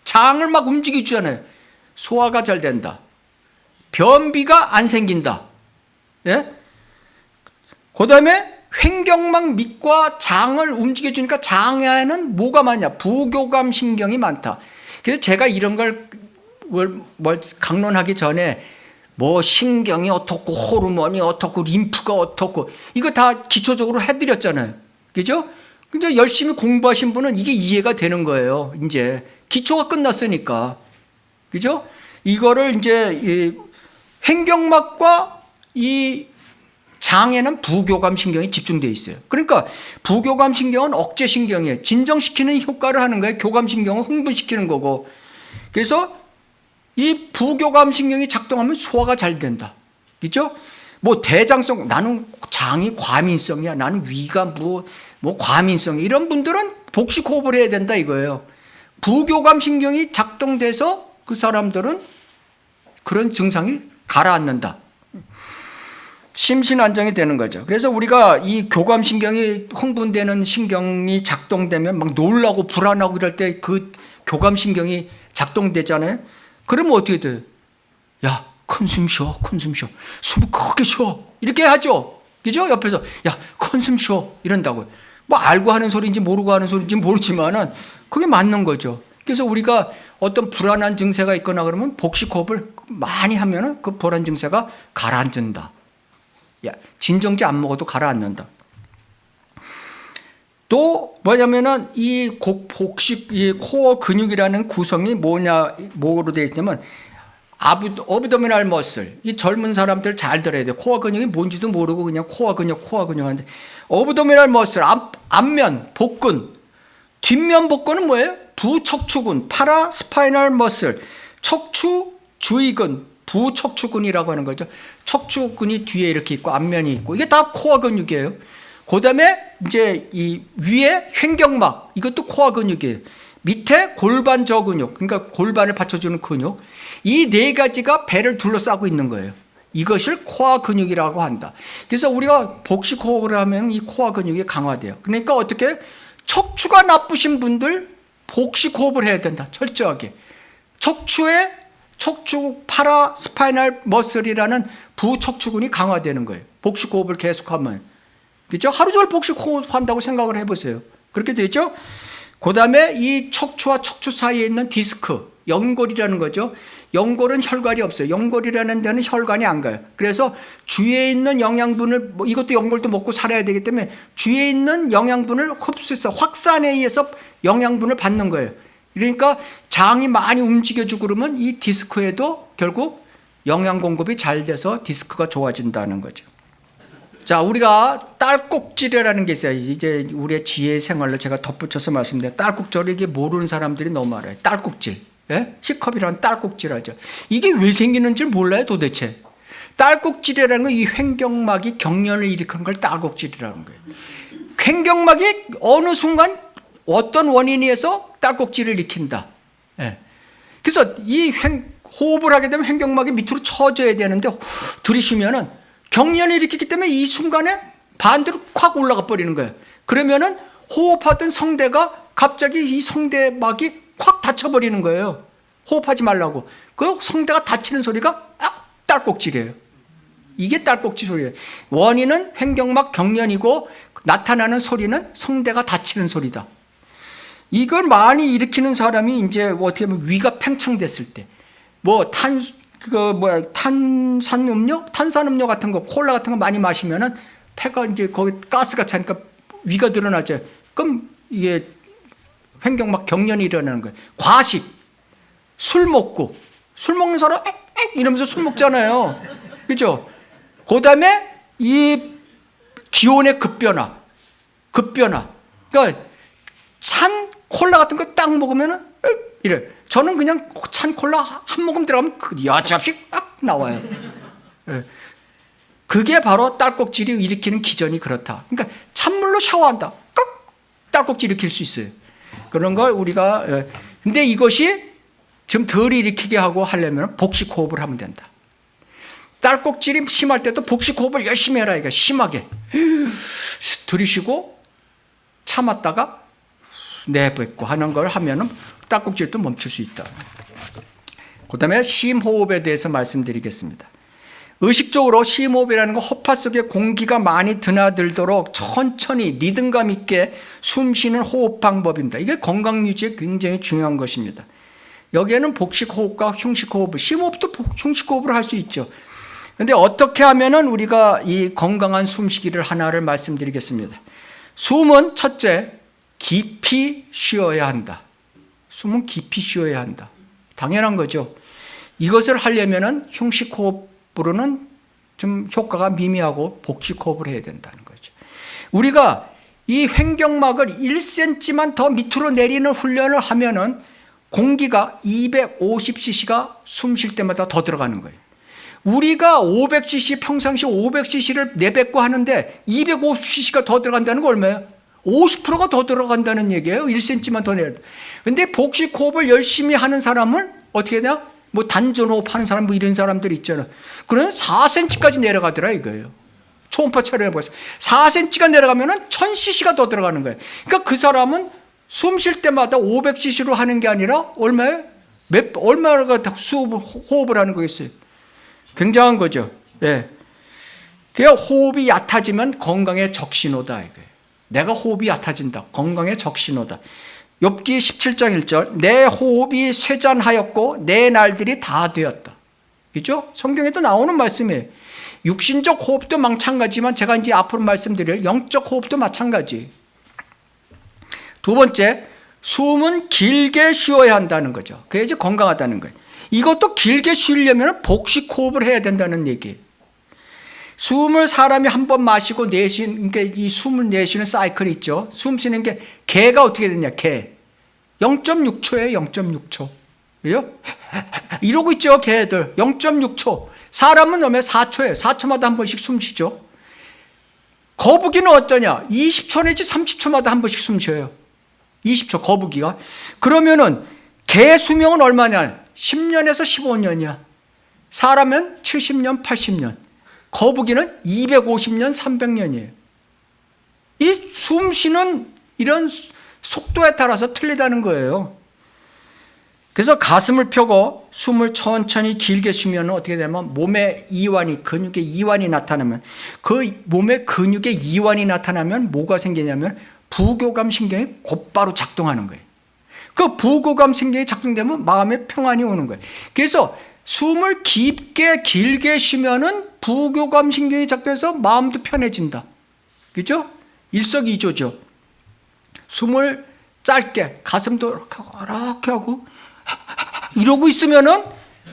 장을 막 움직이잖아요. 소화가 잘 된다. 변비가 안 생긴다. 예? 그 다음에 횡격막 밑과 장을 움직여주니까 장에는 뭐가 많냐? 부교감 신경이 많다. 그래서 제가 이런 걸 강론하기 전에 뭐 신경이 어떻고 호르몬이 어떻고 림프가 어떻고 이거 다 기초적으로 해드렸잖아요. 그죠? 근데 열심히 공부하신 분은 이게 이해가 되는 거예요. 이제 기초가 끝났으니까. 그죠? 이거를 이제 이 횡격막과 이 장에는 부교감 신경이 집중되어 있어요. 그러니까 부교감 신경은 억제 신경이에요. 진정시키는 효과를 하는 거예요. 교감 신경은 흥분시키는 거고. 그래서 이 부교감 신경이 작동하면 소화가 잘 된다. 그죠? 뭐 대장성, 나는 장이 과민성이야, 나는 위가 뭐 과민성, 이런 분들은 복식 호흡을 해야 된다 이거예요. 부교감 신경이 작동돼서 그 사람들은 그런 증상이 가라앉는다. 심신 안정이 되는 거죠. 그래서 우리가 이 교감 신경이 흥분되는 신경이 작동되면 막 놀라고 불안하고 이럴 때 그 교감 신경이 작동되잖아요. 그러면 어떻게 돼요? 야, 큰 숨 쉬어, 큰 숨 쉬어. 숨을 크게 쉬어. 이렇게 하죠. 그죠? 옆에서 야, 큰 숨 쉬어. 이런다고요. 뭐 알고 하는 소리인지 모르고 하는 소리인지 모르지만은 그게 맞는 거죠. 그래서 우리가 어떤 불안한 증세가 있거나 그러면 복식 호흡을 많이 하면은 그 불안 증세가 가라앉는다. 야, 진정제 안 먹어도 가라앉는다. 또 뭐냐면은 이 복식, 이 코어 근육이라는 구성이 뭐로 되어 있냐면 어브도미널 머슬. 이 젊은 사람들 잘 들어야 돼요. 코어 근육이 뭔지도 모르고 그냥 코어 근육 하는데, 어브도미널 머슬, 앞면 복근, 뒷면 복근은 뭐예요? 부척추근, 파라스파이널 머슬, 척추 주위근, 부척추근이라고 하는 거죠. 척추근이 뒤에 이렇게 있고 앞면이 있고, 이게 다 코어 근육이에요. 그 다음에 이제 이 위에 횡격막, 이것도 코어 근육이에요. 밑에 골반 저근육, 그러니까 골반을 받쳐주는 근육, 이 네 가지가 배를 둘러싸고 있는 거예요. 이것을 코어 근육이라고 한다. 그래서 우리가 복식 호흡을 하면 이 코어 근육이 강화돼요. 그러니까 어떻게 척추가 나쁘신 분들 복식 호흡을 해야 된다. 철저하게. 척추 파라스파이널 머슬이라는 부척추근이 강화되는 거예요. 복식 호흡을 계속하면. 그렇죠? 하루 종일 복식 호흡 한다고 생각을 해보세요. 그렇게 되죠? 그 다음에 이 척추와 척추 사이에 있는 디스크, 연골이라는 거죠. 연골은 혈관이 없어요. 연골이라는 데는 혈관이 안 가요. 그래서 주위에 있는 영양분을, 이것도 연골도 먹고 살아야 되기 때문에 주위에 있는 영양분을 흡수해서 확산에 의해서 영양분을 받는 거예요. 그러니까 장이 많이 움직여주고 그러면 이 디스크에도 결국 영양 공급이 잘 돼서 디스크가 좋아진다는 거죠. 자, 우리가 딸꾹질이라는 게 있어요. 이제 우리의 지혜 생활로 제가 덧붙여서 말씀드려요. 딸꾹질, 이게 모르는 사람들이 너무 많아요. 딸꾹질. 예? 히컵이라는 딸꾹질 하죠. 이게 왜 생기는지 몰라요, 도대체. 딸꾹질이라는 건 이 횡격막이 경련을 일으키는 걸 딸꾹질이라는 거예요. 횡격막이 어느 순간 어떤 원인에 의해서 딸꾹질을 일으킨다. 예. 그래서 이 호흡을 하게 되면 횡격막이 밑으로 쳐져야 되는데 들이쉬면은 경련을 일으키기 때문에 이 순간에 반대로 확 올라가 버리는 거예요. 그러면은 호흡하던 성대가 갑자기 이 성대막이 확 닫혀버리는 거예요. 호흡하지 말라고. 그 성대가 닫히는 소리가 딸꾹질이에요. 이게 딸꾹질 소리예요. 원인은 횡격막 경련이고 나타나는 소리는 성대가 닫히는 소리다. 이걸 많이 일으키는 사람이 이제 어떻게 보면 위가 팽창됐을 때, 뭐 탄산음료 같은 거, 콜라 같은 거 많이 마시면은 폐가 이제 거기 가스가 차니까 위가 늘어나죠. 그럼 이게 횡격막 경련이 일어나는 거예요. 과식, 술 먹는 사람 이러면서 술 먹잖아요. 그죠? 그 다음에 이 기온의 급변화. 그러니까 찬 콜라 같은 거 딱 먹으면은 이래. 저는 그냥 찬 콜라 한 모금 들어가면 그 여지없이 딱 나와요. 예. 그게 바로 딸꾹질이 일으키는 기전이 그렇다. 그러니까 찬물로 샤워한다. 딸꾹질 일으킬 수 있어요. 그런 걸 우리가, 근데 이것이 좀 덜 일으키게 하고 하려면 복식 호흡을 하면 된다. 딸꾹질이 심할 때도 복식 호흡을 열심히 해라. 이거 심하게. 들이쉬고 참았다가 내뱉고 하는 걸 하면은 딸꾹질도 멈출 수 있다. 그 다음에 심호흡에 대해서 말씀드리겠습니다. 의식적으로 심호흡이라는 건 허파 속에 공기가 많이 드나들도록 천천히 리듬감 있게 숨 쉬는 호흡 방법입니다. 이게 건강 유지에 굉장히 중요한 것입니다. 여기에는 복식 호흡과 흉식 호흡, 심호흡도 흉식 호흡을 할 수 있죠. 그런데 어떻게 하면은 우리가 이 건강한 숨쉬기를 하나를 말씀드리겠습니다. 숨은 첫째, 깊이 쉬어야 한다. 숨은 깊이 쉬어야 한다. 당연한 거죠. 이것을 하려면은 흉식 호흡으로는 좀 효과가 미미하고 복식 호흡을 해야 된다는 거죠. 우리가 이 횡격막을 1cm만 더 밑으로 내리는 훈련을 하면은 공기가 250cc가 숨 쉴 때마다 더 들어가는 거예요. 우리가 500cc 평상시 500cc를 내뱉고 하는데 250cc가 더 들어간다는 거 얼마예요? 50%가 더 들어간다는 얘기예요. 1cm만 더 내야 돼. 근데 복식 호흡을 열심히 하는 사람은 어떻게 되냐? 뭐 단전호흡 하는 사람 뭐 이런 사람들 있잖아. 그러면 4cm까지 내려가더라 이거예요. 초음파 촬영해보겠어. 4cm가 내려가면은 1000cc가 더 들어가는 거예요. 그러니까 그 사람은 숨 쉴 때마다 500cc로 하는 게 아니라 얼마예요? 얼마가 호흡을 하는 거겠어요. 굉장한 거죠. 예. 그냥 호흡이 얕아지면 건강의 적신호다 이거예요. 내가 호흡이 얕아진다. 건강의 적신호다. 욥기 17장 1절 내 호흡이 쇠잔하였고 내 날들이 다 되었다. 그죠? 성경에도 나오는 말씀이에요. 육신적 호흡도 마찬가지지만 제가 이제 앞으로 말씀드릴 영적 호흡도 마찬가지. 두 번째, 숨은 길게 쉬어야 한다는 거죠. 그게 이제 건강하다는 거예요. 이것도 길게 쉬려면 복식 호흡을 해야 된다는 얘기예요. 숨을 사람이 한 번 마시고 내쉬는 게 이 숨을 내쉬는 사이클이 있죠. 숨 쉬는 게 개가 어떻게 되냐? 개 0.6초예요. 0.6초. 그죠? 이러고 있죠. 개들 0.6초. 사람은 그러면 4초예요. 4초마다 한 번씩 숨 쉬죠. 거북이는 어떠냐? 20초 내지 30초마다 한 번씩 숨 쉬어요. 20초 거북이가. 그러면은 개 수명은 얼마냐? 10년에서 15년이야. 사람은 70년, 80년. 거북이는 250년, 300년이에요. 이 숨 쉬는 이런 속도에 따라서 틀리다는 거예요. 그래서 가슴을 펴고 숨을 천천히 길게 쉬면 어떻게 되면 몸의 이완이, 근육의 이완이 나타나면 그 몸의 근육의 이완이 나타나면 뭐가 생기냐면 부교감 신경이 곧바로 작동하는 거예요. 그 부교감 신경이 작동되면 마음의 평안이 오는 거예요. 그래서 숨을 깊게 길게 쉬면은 부교감 신경이 작동해서 마음도 편해진다. 그죠? 일석이조죠. 숨을 짧게 가슴도 이렇게 하고 이러고 있으면은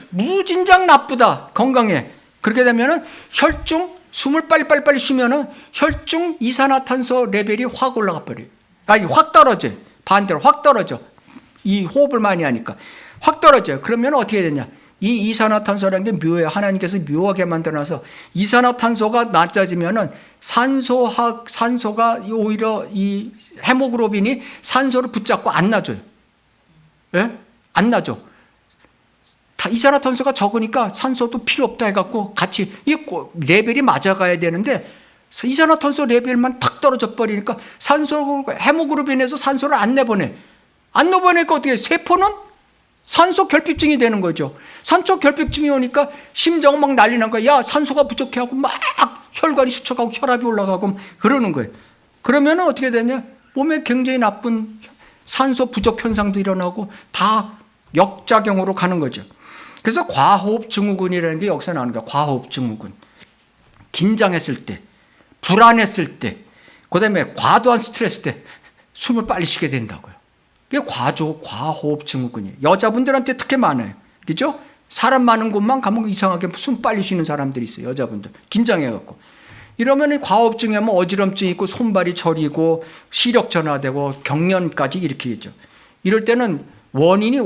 무진장 나쁘다. 건강에. 그렇게 되면은 혈중 숨을 빨리 쉬면은 혈중 이산화탄소 레벨이 확 올라가 버려요. 아니 확 떨어져. 반대로 확 떨어져. 이 호흡을 많이 하니까 확 떨어져요. 그러면 어떻게 되냐? 이 이산화탄소라는 게 묘해요. 하나님께서 묘하게 만들어놔서 이산화탄소가 낮아지면은 산소가 오히려 이 헤모글로빈이 산소를 붙잡고 안 놔줘요. 예? 안 놔줘. 이산화탄소가 적으니까 산소도 필요 없다 해갖고 같이 이 레벨이 맞아가야 되는데 이산화탄소 레벨만 탁 떨어져 버리니까 헤모글로빈에서 산소를 안 내보내. 안 내보내니까 어떻게 세포는 산소 결핍증이 되는 거죠. 산소 결핍증이 오니까 심장은 막 난리 난 거야. 야, 산소가 부족해 하고 막 혈관이 수축하고 혈압이 올라가고 그러는 거예요. 그러면 어떻게 되냐? 몸에 굉장히 나쁜 산소 부족 현상도 일어나고 다 역작용으로 가는 거죠. 그래서 과호흡 증후군이라는 게 여기서 나오는 거야. 과호흡 증후군. 긴장했을 때, 불안했을 때, 그 다음에 과도한 스트레스 때 숨을 빨리 쉬게 된다고요. 그게 과호흡 증후군이에요. 여자분들한테 특히 많아요. 그죠? 사람 많은 곳만 가면 이상하게 숨 빨리 쉬는 사람들이 있어요. 여자분들. 긴장해갖고. 이러면 과호흡증이 하면 어지럼증이 있고 손발이 저리고 시력 전화되고 경련까지 일으키겠죠. 이럴 때는 원인이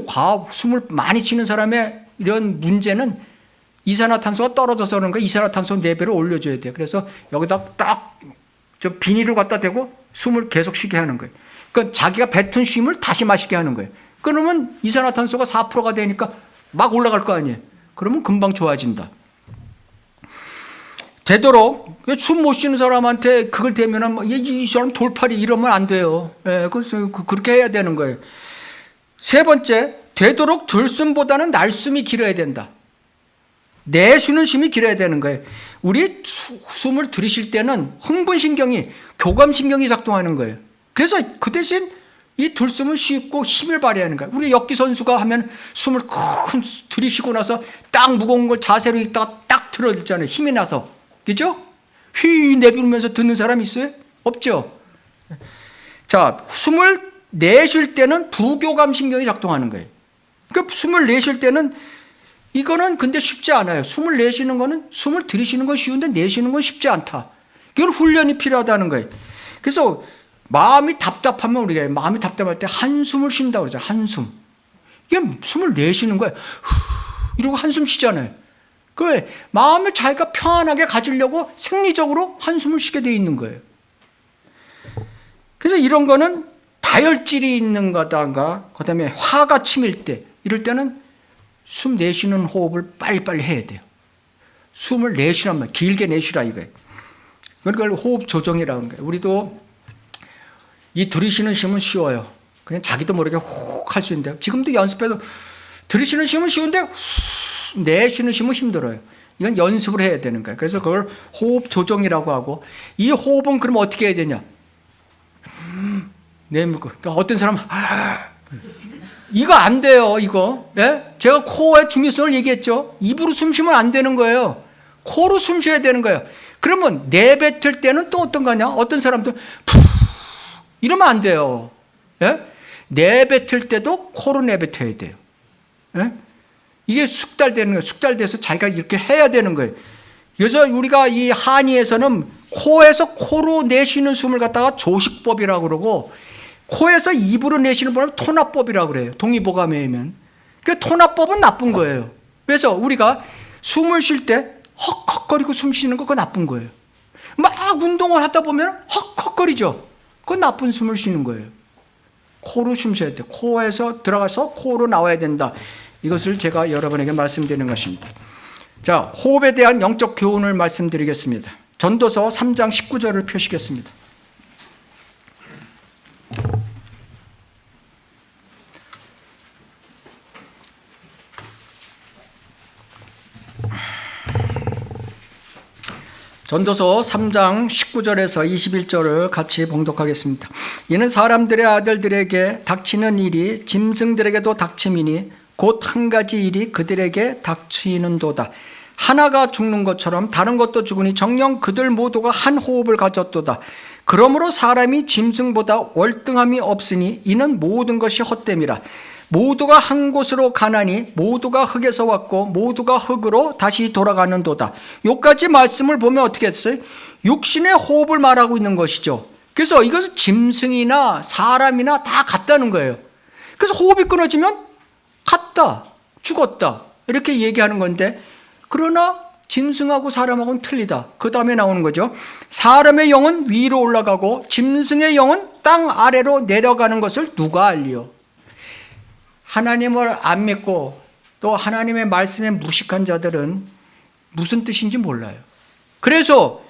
숨을 많이 쉬는 사람의 이런 문제는 이산화탄소가 떨어져서 그런 거예요. 이산화탄소 레벨을 올려줘야 돼요. 그래서 여기다 딱 저 비닐을 갖다 대고 숨을 계속 쉬게 하는 거예요. 그러니까 자기가 뱉은 쉼을 다시 마시게 하는 거예요. 그러면 이산화탄소가 4%가 되니까 막 올라갈 거 아니에요. 그러면 금방 좋아진다. 되도록 숨 못 쉬는 사람한테 그걸 대면은 이 사람 돌팔이 이러면 안 돼요. 예, 그래서 그렇게 해야 되는 거예요. 세 번째, 되도록 들숨보다는 날숨이 길어야 된다. 내쉬는 숨이 길어야 되는 거예요. 우리 숨을 들이쉴 때는 흥분신경이, 교감신경이 작동하는 거예요. 그래서 그 대신 이 들숨은 쉽고 힘을 발휘하는 거예요. 우리 역기 선수가 하면 숨을 큰 들이쉬고 나서 딱 무거운 걸 자세로 있다가 딱 들어있잖아요. 힘이 나서. 그죠? 휘 내비우면서 듣는 사람 있어요? 없죠? 자, 숨을 내쉴 때는 부교감 신경이 작동하는 거예요. 그러니까 숨을 내쉴 때는 이거는 근데 쉽지 않아요. 숨을 내쉬는 거는 숨을 들이쉬는 건 쉬운데 내쉬는 건 쉽지 않다. 이건 훈련이 필요하다는 거예요. 그래서 마음이 답답하면 우리가 마음이 답답할 때 한숨을 쉰다고 그러죠. 한숨. 이게 숨을 내쉬는 거예요. 이러고 한숨 쉬잖아요. 그 마음을 자기가 평안하게 가지려고 생리적으로 한숨을 쉬게 돼 있는 거예요. 그래서 이런 거는 다혈질이 있는 거다가 그다음에 화가 치밀 때 이럴 때는 숨 내쉬는 호흡을 빨리빨리 해야 돼요. 숨을 내쉬란 말, 길게 내쉬라 이거예요. 그걸 호흡 조정이라는 거예요. 우리도 이 들이쉬는 쉼은 쉬워요. 그냥 자기도 모르게 훅 할 수 있는데요. 지금도 연습해도 들이쉬는 쉼은 쉬운데 훅 내쉬는 쉼은 힘들어요. 이건 연습을 해야 되는 거예요. 그래서 그걸 호흡 조정이라고 하고, 이 호흡은 그럼 어떻게 해야 되냐? 내밀고. 어떤 사람은 이거 안 돼요. 이거. 예? 제가 코어의 중요성을 얘기했죠. 입으로 숨 쉬면 안 되는 거예요. 코로 숨 쉬어야 되는 거예요. 그러면 내뱉을 때는 또 어떤 거냐? 어떤 사람들 푸 이러면 안 돼요. 예? 내뱉을 때도 코로 내뱉어야 돼요. 예? 이게 숙달되는 거예요. 숙달돼서 자기가 이렇게 해야 되는 거예요. 그래서 우리가 이 한의에서는 코에서 코로 내쉬는 숨을 갖다가 조식법이라고 그러고, 코에서 입으로 내쉬는 법을 토납법이라고 그래요. 동의보감에 의하면. 그 토납법은 나쁜 거예요. 그래서 우리가 숨을 쉴 때 헉헉거리고 숨 쉬는 거 그거 나쁜 거예요. 막 운동을 하다 보면 헉헉거리죠. 그건 나쁜 숨을 쉬는 거예요. 코로 숨 쉬어야 돼. 코에서 들어가서 코로 나와야 된다. 이것을 제가 여러분에게 말씀드리는 것입니다. 자, 호흡에 대한 영적 교훈을 말씀드리겠습니다. 전도서 3장 19절을 펴시겠습니다. 전도서 3장 19절에서 21절을 같이 봉독하겠습니다. 이는 사람들의 아들들에게 닥치는 일이 짐승들에게도 닥침이니 곧 한 가지 일이 그들에게 닥치는도다. 하나가 죽는 것처럼 다른 것도 죽으니 정녕 그들 모두가 한 호흡을 가졌도다. 그러므로 사람이 짐승보다 월등함이 없으니 이는 모든 것이 헛됨이라. 모두가 한 곳으로 가나니 모두가 흙에서 왔고 모두가 흙으로 다시 돌아가는도다. 여기까지 말씀을 보면 어떻게 했어요? 육신의 호흡을 말하고 있는 것이죠. 그래서 이것은 짐승이나 사람이나 다 같다는 거예요. 그래서 호흡이 끊어지면 갔다, 죽었다 이렇게 얘기하는 건데, 그러나 짐승하고 사람하고는 틀리다. 그 다음에 나오는 거죠. 사람의 영은 위로 올라가고 짐승의 영은 땅 아래로 내려가는 것을 누가 알리요? 하나님을 안 믿고 또 하나님의 말씀에 무식한 자들은 무슨 뜻인지 몰라요. 그래서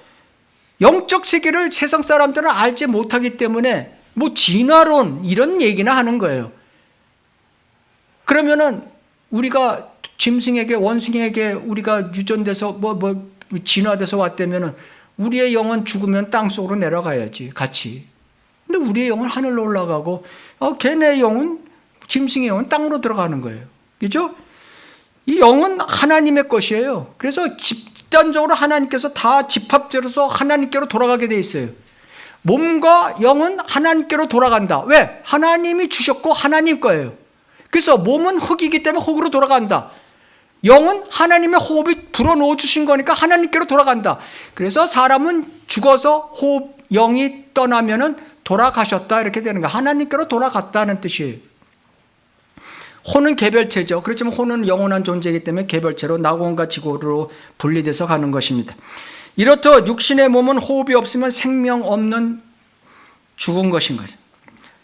영적 세계를 세상 사람들은 알지 못하기 때문에 뭐 진화론 이런 얘기나 하는 거예요. 그러면은 우리가 짐승에게, 원숭이에게 우리가 유전돼서 진화돼서 왔다면은 우리의 영은 죽으면 땅 속으로 내려가야지 같이. 근데 우리의 영은 하늘로 올라가고 걔네 영은, 짐승의 영은 땅으로 들어가는 거예요. 그죠? 이 영은 하나님의 것이에요. 그래서 집단적으로 하나님께서 다 집합제로서 하나님께로 돌아가게 돼 있어요. 몸과 영은 하나님께로 돌아간다. 왜? 하나님이 주셨고 하나님 거예요. 그래서 몸은 흙이기 때문에 흙으로 돌아간다. 영은 하나님의 호흡이 불어넣어 주신 거니까 하나님께로 돌아간다. 그래서 사람은 죽어서 호흡, 영이 떠나면은 돌아가셨다 이렇게 되는 거야. 하나님께로 돌아갔다는 뜻이에요. 혼은 개별체죠. 그렇지만 혼은 영원한 존재이기 때문에 개별체로 낙원과 지고로 분리돼서 가는 것입니다. 이렇듯 육신의 몸은 호흡이 없으면 생명 없는 죽은 것인 거죠.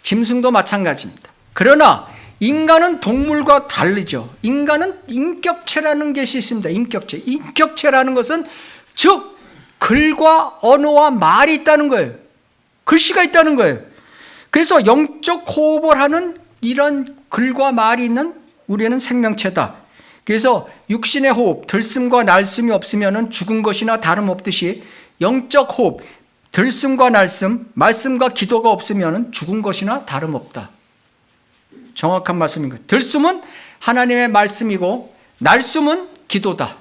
짐승도 마찬가지입니다. 그러나 인간은 동물과 다르죠. 인간은 인격체라는 것이 있습니다. 인격체. 인격체라는 것은 즉 글과 언어와 말이 있다는 거예요. 글씨가 있다는 거예요. 그래서 영적 호흡을 하는 이런 글과 말이 있는 우리는 생명체다. 그래서 육신의 호흡, 들숨과 날숨이 없으면 죽은 것이나 다름없듯이 영적 호흡, 들숨과 날숨, 말씀과 기도가 없으면 죽은 것이나 다름없다. 정확한 말씀인 거예요. 들숨은 하나님의 말씀이고 날숨은 기도다.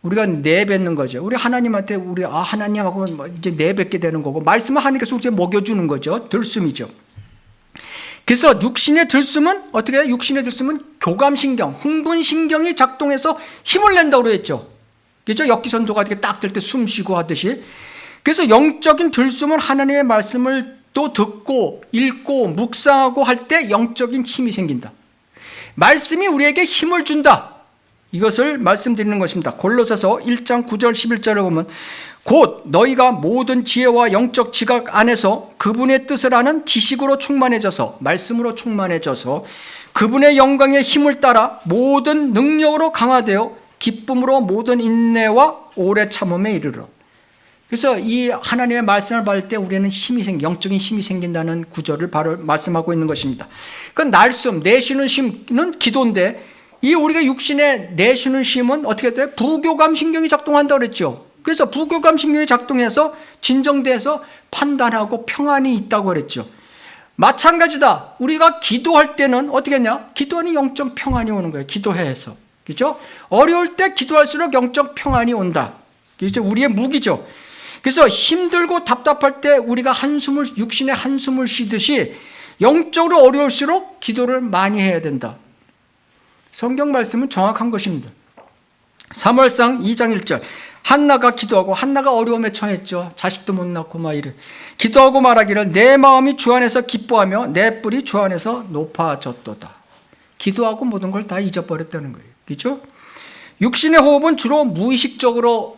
우리가 내뱉는 거죠. 우리 하나님한테 하나님하고 이제 내뱉게 되는 거고, 말씀은 하나님께서 우리에게 먹여주는 거죠. 들숨이죠. 그래서 육신의 들숨은 어떻게 해요? 육신의 들숨은 교감신경, 흥분신경이 작동해서 힘을 낸다고 그랬죠. 그렇죠? 역기선조가 이렇게 딱 들 때 숨 쉬고 하듯이. 그래서 영적인 들숨은 하나님의 말씀을 또 듣고 읽고 묵상하고 할 때 영적인 힘이 생긴다. 말씀이 우리에게 힘을 준다. 이것을 말씀드리는 것입니다. 골로새서 1장 9절 11절을 보면 곧 너희가 모든 지혜와 영적 지각 안에서 그분의 뜻을 아는 지식으로 충만해져서, 말씀으로 충만해져서 그분의 영광의 힘을 따라 모든 능력으로 강화되어 기쁨으로 모든 인내와 오래 참음에 이르러. 그래서 이 하나님의 말씀을 받을 때 우리는 영적인 힘이 생긴다는 구절을 바로 말씀하고 있는 것입니다. 그 날숨, 내쉬는 쉼은 기도인데, 이 우리가 육신에 내쉬는 쉼은 어떻게 돼요? 부교감 신경이 작동한다고 그랬죠. 그래서 부교감 신경이 작동해서 진정돼서 판단하고 평안이 있다고 그랬죠. 마찬가지다. 우리가 기도할 때는 어떻게 했냐? 기도하는 영적 평안이 오는 거예요. 기도해서. 그죠? 어려울 때 기도할수록 영적 평안이 온다. 이제 우리의 무기죠. 그래서 힘들고 답답할 때 우리가 육신의 한숨을 쉬듯이 영적으로 어려울수록 기도를 많이 해야 된다. 성경 말씀은 정확한 것입니다. 사무엘상 2장 1절. 한나가 기도하고, 한나가 어려움에 처했죠. 자식도 못 낳고 막 이래. 기도하고 말하기를 내 마음이 주 안에서 기뻐하며 내 뿔이 주 안에서 높아졌도다. 기도하고 모든 걸 다 잊어버렸다는 거예요. 그렇죠? 육신의 호흡은 주로 무의식적으로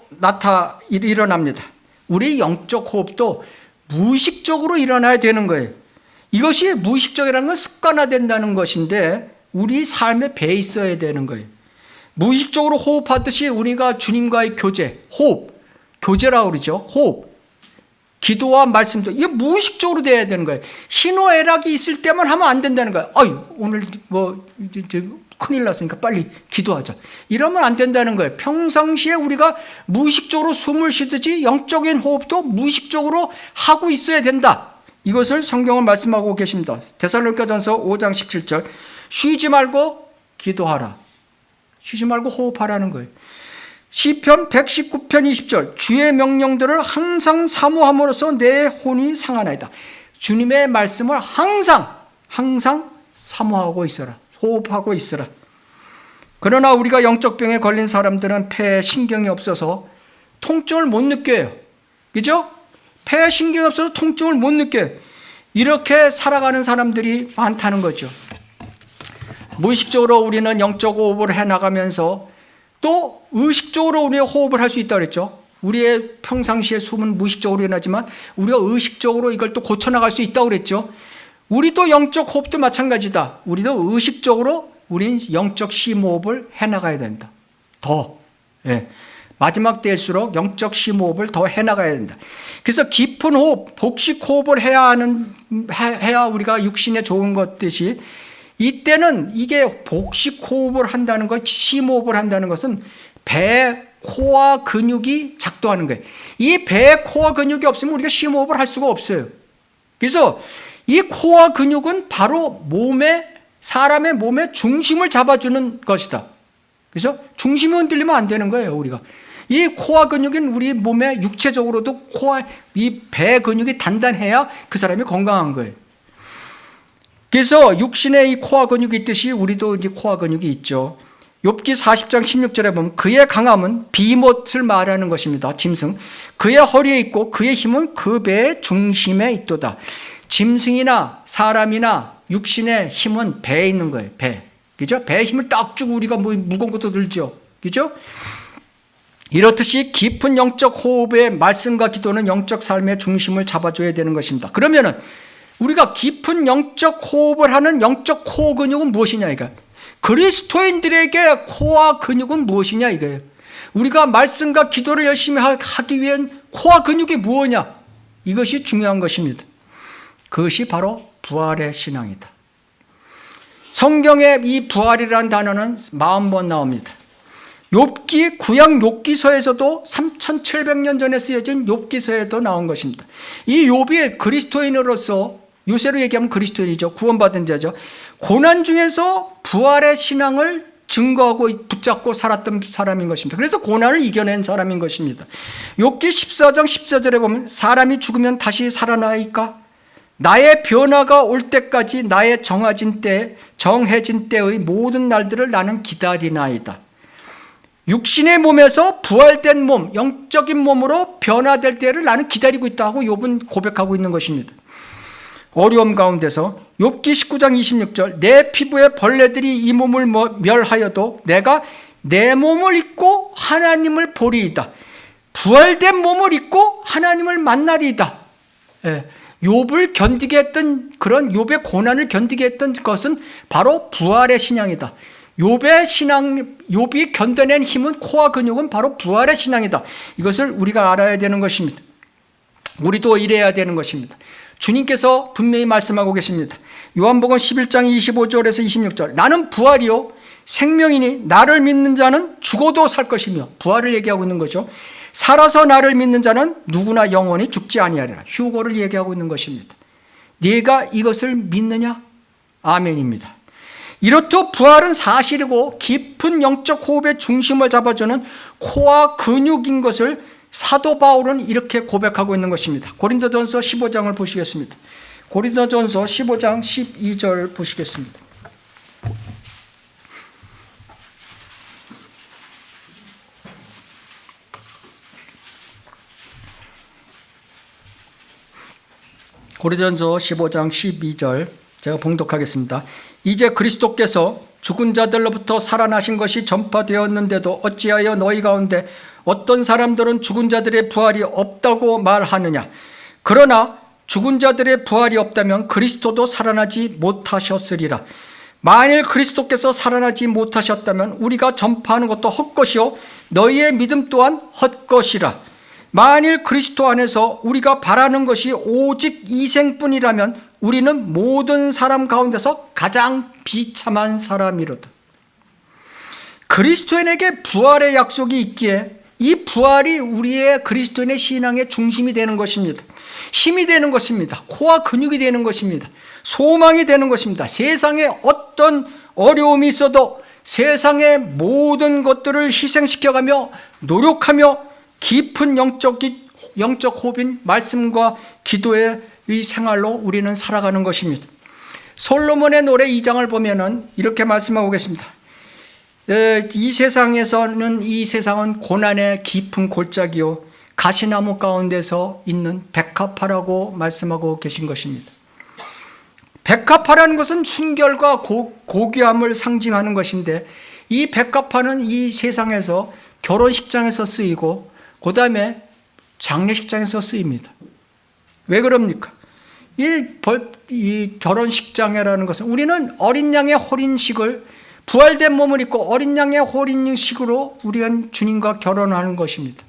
일어납니다. 우리 영적 호흡도 무의식적으로 일어나야 되는 거예요. 이것이 무의식적이라는 건 습관화된다는 것인데 우리 삶에 배에 있어야 되는 거예요. 무의식적으로 호흡하듯이 우리가 주님과의 교제, 호흡, 교제라고 그러죠. 호흡, 기도와 말씀도 이게 무의식적으로 돼야 되는 거예요. 희노애락이 있을 때만 하면 안 된다는 거예요. 오늘 큰일 났으니까 빨리 기도하자. 이러면 안 된다는 거예요. 평상시에 우리가 무의식적으로 숨을 쉬듯이 영적인 호흡도 무의식적으로 하고 있어야 된다. 이것을 성경은 말씀하고 계십니다. 데살로니가전서 5장 17절. 쉬지 말고 기도하라. 쉬지 말고 호흡하라는 거예요. 시편 119편 20절. 주의 명령들을 항상 사모함으로써 내 혼이 상하나이다. 주님의 말씀을 항상 사모하고 있어라. 호흡하고 있어라. 그러나 우리가 영적 병에 걸린 사람들은 폐에 신경이 없어서 통증을 못 느껴요. 그죠? 폐에 신경이 없어서 통증을 못 느껴요. 이렇게 살아가는 사람들이 많다는 거죠. 무의식적으로 우리는 영적 호흡을 해나가면서 또 의식적으로 우리의 호흡을 할 수 있다고 그랬죠. 우리의 평상시의 숨은 무의식적으로 일어나지만 우리가 의식적으로 이걸 또 고쳐나갈 수 있다고 그랬죠. 우리도 영적 호흡도 마찬가지다. 우리도 의식적으로 우린 영적 심호흡을 해나가야 된다. 마지막 때일수록 영적 심호흡을 더 해나가야 된다. 그래서 깊은 호흡, 복식 호흡을 해야 우리가 육신에 좋은 것듯이 이때는 이게 복식 호흡을 한다는 것, 심호흡을 한다는 것은 배, 코와 근육이 작동하는 거예요. 이 배, 코와 근육이 없으면 우리가 심호흡을 할 수가 없어요. 그래서 이 코와 근육은 바로 사람의 몸의 중심을 잡아주는 것이다. 그래서 중심이 흔들리면 안 되는 거예요, 우리가. 이 코와 근육은 우리 몸에 육체적으로도 이 배 근육이 단단해야 그 사람이 건강한 거예요. 그래서 육신에 이 코와 근육이 있듯이 우리도 이제 코와 근육이 있죠. 욥기 40장 16절에 보면 그의 강함은 비못을 말하는 것입니다. 짐승. 그의 허리에 있고 그의 힘은 그 배의 중심에 있도다. 짐승이나 사람이나 육신의 힘은 배에 있는 거예요. 배. 그죠? 배에 힘을 딱 주고 우리가 무거운 것도 들죠. 그죠? 이렇듯이 깊은 영적 호흡의 말씀과 기도는 영적 삶의 중심을 잡아줘야 되는 것입니다. 그러면은 우리가 깊은 영적 호흡을 하는 영적 코 근육은 무엇이냐 이거. 그리스도인들에게 코와 근육은 무엇이냐 이거예요. 우리가 말씀과 기도를 열심히 하기 위한 코와 근육이 무엇이냐. 이것이 중요한 것입니다. 그것이 바로 부활의 신앙이다. 성경에 이 부활이라는 단어는 40번 나옵니다. 욥기 구약 욥기서에서도 3700년 전에 쓰여진 욥기서에도 나온 것입니다. 이 욥이 그리스도인으로서 요새로 얘기하면 그리스도인이죠. 구원받은 자죠. 고난 중에서 부활의 신앙을 증거하고 붙잡고 살았던 사람인 것입니다. 그래서 고난을 이겨낸 사람인 것입니다. 욥기 14장 14절에 보면 사람이 죽으면 다시 살아나이까? 나의 변화가 올 때까지 나의 정해진 때의 모든 날들을 나는 기다리나이다. 육신의 몸에서 부활된 몸, 영적인 몸으로 변화될 때를 나는 기다리고 있다고 욥은 고백하고 있는 것입니다. 어려움 가운데서 욥기 19장 26절 내 피부에 벌레들이 이 몸을 멸하여도 내가 내 몸을 입고 하나님을 보리이다. 부활된 몸을 입고 하나님을 만나리이다. 욥을 견디게 했던 그런 욥의 고난을 견디게 했던 것은 바로 부활의 신앙이다. 욥이 견뎌낸 힘은 코와 근육은 바로 부활의 신앙이다. 이것을 우리가 알아야 되는 것입니다. 우리도 이래야 되는 것입니다. 주님께서 분명히 말씀하고 계십니다. 요한복음 11장 25절에서 26절. 나는 부활이요 생명이니 나를 믿는 자는 죽어도 살 것이며, 부활을 얘기하고 있는 거죠. 살아서 나를 믿는 자는 누구나 영원히 죽지 아니하리라. 휴거를 얘기하고 있는 것입니다. 네가 이것을 믿느냐? 아멘입니다. 이렇듯 부활은 사실이고 깊은 영적 호흡의 중심을 잡아주는 코와 근육인 것을 사도 바울은 이렇게 고백하고 있는 것입니다. 고린도전서 15장을 보시겠습니다. 고린도전서 15장 12절 보시겠습니다. 고린도전서 15장 12절 제가 봉독하겠습니다. 이제 그리스도께서 죽은 자들로부터 살아나신 것이 전파되었는데도 어찌하여 너희 가운데 어떤 사람들은 죽은 자들의 부활이 없다고 말하느냐. 그러나 죽은 자들의 부활이 없다면 그리스도도 살아나지 못하셨으리라. 만일 그리스도께서 살아나지 못하셨다면 우리가 전파하는 것도 헛것이요 너희의 믿음 또한 헛것이라. 만일 그리스도 안에서 우리가 바라는 것이 오직 이생뿐이라면 우리는 모든 사람 가운데서 가장 비참한 사람이로다. 그리스도인에게 부활의 약속이 있기에 이 부활이 우리의 그리스도인의 신앙의 중심이 되는 것입니다. 힘이 되는 것입니다. 코와 근육이 되는 것입니다. 소망이 되는 것입니다. 세상에 어떤 어려움이 있어도 세상의 모든 것들을 희생시켜가며 노력하며 깊은 영적 호흡인 말씀과 기도의 이 생활로 우리는 살아가는 것입니다. 솔로몬의 노래 2장을 보면은 이렇게 말씀하고 계십니다. 이 세상은 고난의 깊은 골짜기요 가시나무 가운데서 있는 백합화라고 말씀하고 계신 것입니다. 백합화라는 것은 순결과 고귀함을 상징하는 것인데, 이 백합화는 이 세상에서 결혼식장에서 쓰이고 그 다음에 장례식장에서 쓰입니다. 왜 그럽니까? 이 결혼식장이라는 것은 우리는 어린 양의 호린식을, 부활된 몸을 입고 어린 양의 호린식으로 우리가 주님과 결혼하는 것입니다.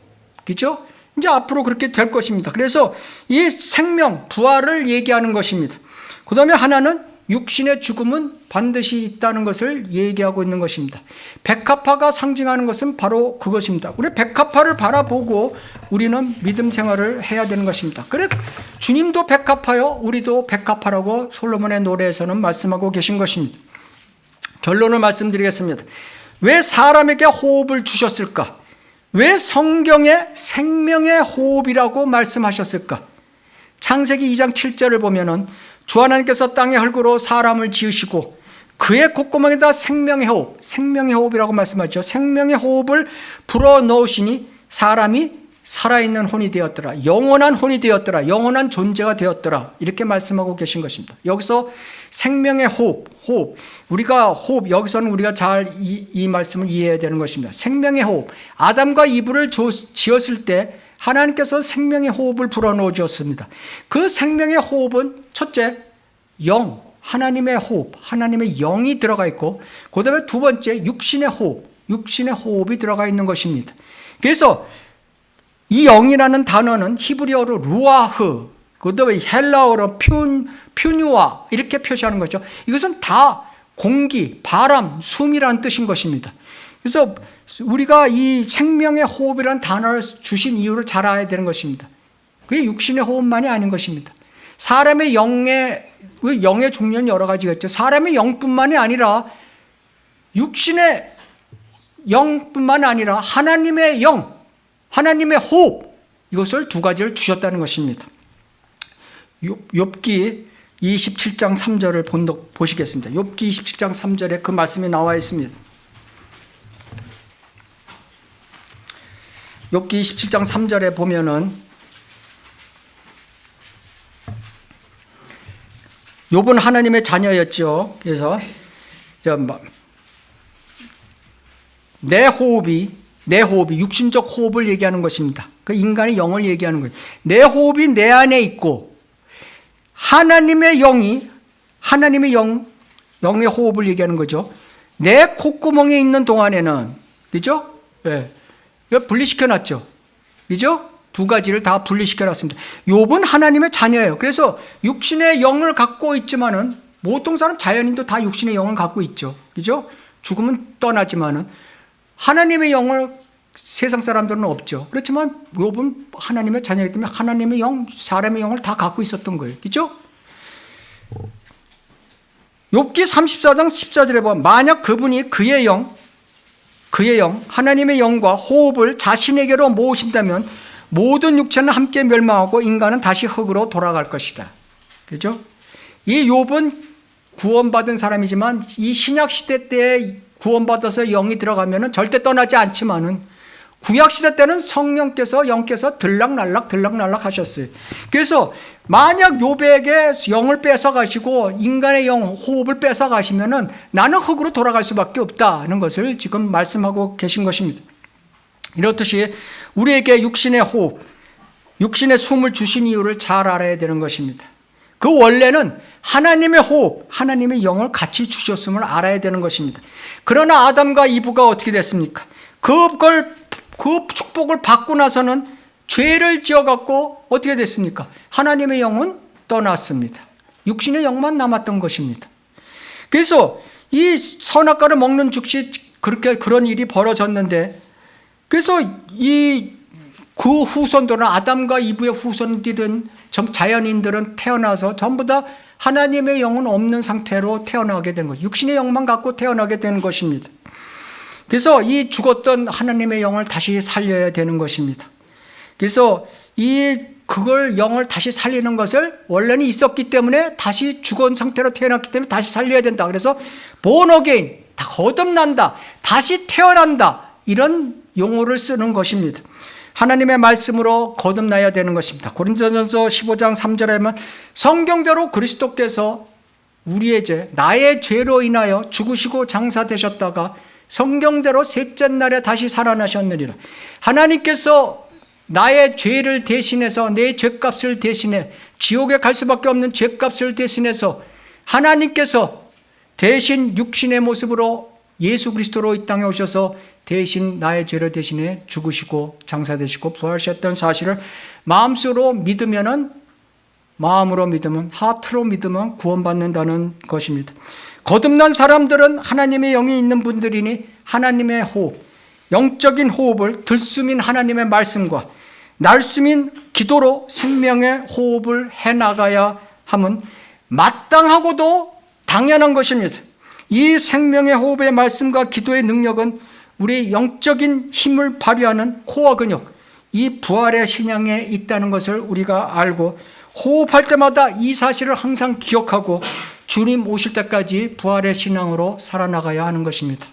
그렇죠? 이제 앞으로 그렇게 될 것입니다. 그래서 이 생명, 부활을 얘기하는 것입니다. 그 다음에 하나는 육신의 죽음은 반드시 있다는 것을 얘기하고 있는 것입니다. 백합화가 상징하는 것은 바로 그것입니다. 우리 백합화를 바라보고 우리는 믿음 생활을 해야 되는 것입니다. 그래 주님도 백합화요, 우리도 백합화라고 솔로몬의 노래에서는 말씀하고 계신 것입니다. 결론을 말씀드리겠습니다. 왜 사람에게 호흡을 주셨을까? 왜 성경에 생명의 호흡이라고 말씀하셨을까? 창세기 2장 7절을 보면은 주 하나님께서 땅의 흙으로 사람을 지으시고 그의 콧구멍에다 생명의 호흡이라고 말씀하죠. 생명의 호흡을 불어넣으시니 사람이 살아있는 혼이 되었더라. 영원한 혼이 되었더라. 영원한 존재가 되었더라. 이렇게 말씀하고 계신 것입니다. 여기서 생명의 호흡. 우리가 호흡, 여기서는 우리가 잘 이 말씀을 이해해야 되는 것입니다. 생명의 호흡. 아담과 이브를 지었을 때 하나님께서 생명의 호흡을 불어넣어 주었습니다. 그 생명의 호흡은 첫째, 영, 하나님의 호흡, 하나님의 영이 들어가 있고, 그 다음에 두 번째, 육신의 호흡이 들어가 있는 것입니다. 그래서 이 영이라는 단어는 히브리어로 루아흐, 그 다음에 헬라어로 퓨뉴아 이렇게 표시하는 거죠. 이것은 다 공기, 바람, 숨이라는 뜻인 것입니다. 그래서 우리가 이 생명의 호흡이라는 단어를 주신 이유를 잘 알아야 되는 것입니다. 그게 육신의 호흡만이 아닌 것입니다. 사람의 영의 종류는 여러 가지가 있죠. 사람의 영뿐만이 아니라 육신의 영뿐만 아니라 하나님의 영, 하나님의 호흡, 이것을 두 가지를 주셨다는 것입니다. 욥기 27장 3절을 보시겠습니다. 욥기 27장 3절에 그 말씀이 나와 있습니다. 욥기 27장 3절에 보면은 욥은 하나님의 자녀였죠. 그래서 내 호흡이 육신적 호흡을 얘기하는 것입니다. 그 인간의 영을 얘기하는 거예요. 내 호흡이 내 안에 있고 하나님의 영이 영의 호흡을 얘기하는 거죠. 내 콧구멍에 있는 동안에는, 그죠? 예. 이거 분리시켜놨죠. 그죠? 두 가지를 다 분리시켜놨습니다. 욥은 하나님의 자녀예요. 그래서 육신의 영을 갖고 있지만은 보통 사람 자연인도 다 육신의 영을 갖고 있죠. 그죠? 죽으면 떠나지만은 하나님의 영을 세상 사람들은 없죠. 그렇지만 욥은 하나님의 자녀이기 때문에 하나님의 영, 사람의 영을 다 갖고 있었던 거예요. 그죠? 욥기 34장 14절에 보면 만약 그분이 그의 영, 하나님의 영과 호흡을 자신에게로 모으신다면 모든 육체는 함께 멸망하고 인간은 다시 흙으로 돌아갈 것이다. 그죠? 이 욥은 구원받은 사람이지만 이 신약 시대 때 구원받아서 영이 들어가면은 절대 떠나지 않지만은 구약 시대 때는 성령께서 영께서 들락날락 하셨어요. 그래서 만약 욥에게 영을 뺏어 가시고 인간의 영, 호흡을 뺏어 가시면은 나는 흙으로 돌아갈 수밖에 없다는 것을 지금 말씀하고 계신 것입니다. 이렇듯이 우리에게 육신의 호흡, 육신의 숨을 주신 이유를 잘 알아야 되는 것입니다. 그 원래는 하나님의 호흡, 하나님의 영을 같이 주셨음을 알아야 되는 것입니다. 그러나 아담과 이브가 어떻게 됐습니까? 그 축복을 받고 나서는 죄를 지어갖고 어떻게 됐습니까? 하나님의 영은 떠났습니다. 육신의 영만 남았던 것입니다. 그래서 이 선악과를 먹는 즉시 그런 일이 벌어졌는데, 그래서 그 후손들은 아담과 이브의 후손들은 자연인들은 태어나서 전부 다 하나님의 영은 없는 상태로 태어나게 된 거죠. 육신의 영만 갖고 태어나게 되는 것입니다. 그래서 이 죽었던 하나님의 영을 다시 살려야 되는 것입니다. 그래서 그걸 영을 다시 살리는 것을 원래는 있었기 때문에 다시 죽은 상태로 태어났기 때문에 다시 살려야 된다. 그래서 born again, 거듭난다, 다시 태어난다, 이런 용어를 쓰는 것입니다. 하나님의 말씀으로 거듭나야 되는 것입니다. 고린도전서 15장 3절에 보면 성경대로 그리스도께서 우리의 죄, 나의 죄로 인하여 죽으시고 장사되셨다가 성경대로 셋째 날에 다시 살아나셨느니라. 하나님께서 나의 죄를 대신해서, 내 죄값을 대신해, 지옥에 갈 수밖에 없는 죄값을 대신해서 하나님께서 대신 육신의 모습으로 예수 그리스도로 이 땅에 오셔서 대신 나의 죄를 대신해 죽으시고 장사되시고 부활하셨던 사실을 마음으로 믿으면, 하트로 믿으면 구원받는다는 것입니다. 거듭난 사람들은 하나님의 영이 있는 분들이니 하나님의 호흡, 영적인 호흡을 들숨인 하나님의 말씀과 날숨인 기도로 생명의 호흡을 해나가야 함은 마땅하고도 당연한 것입니다. 이 생명의 호흡의 말씀과 기도의 능력은 우리 영적인 힘을 발휘하는 코어 근육, 이 부활의 신앙에 있다는 것을 우리가 알고 호흡할 때마다 이 사실을 항상 기억하고 주님 오실 때까지 부활의 신앙으로 살아나가야 하는 것입니다.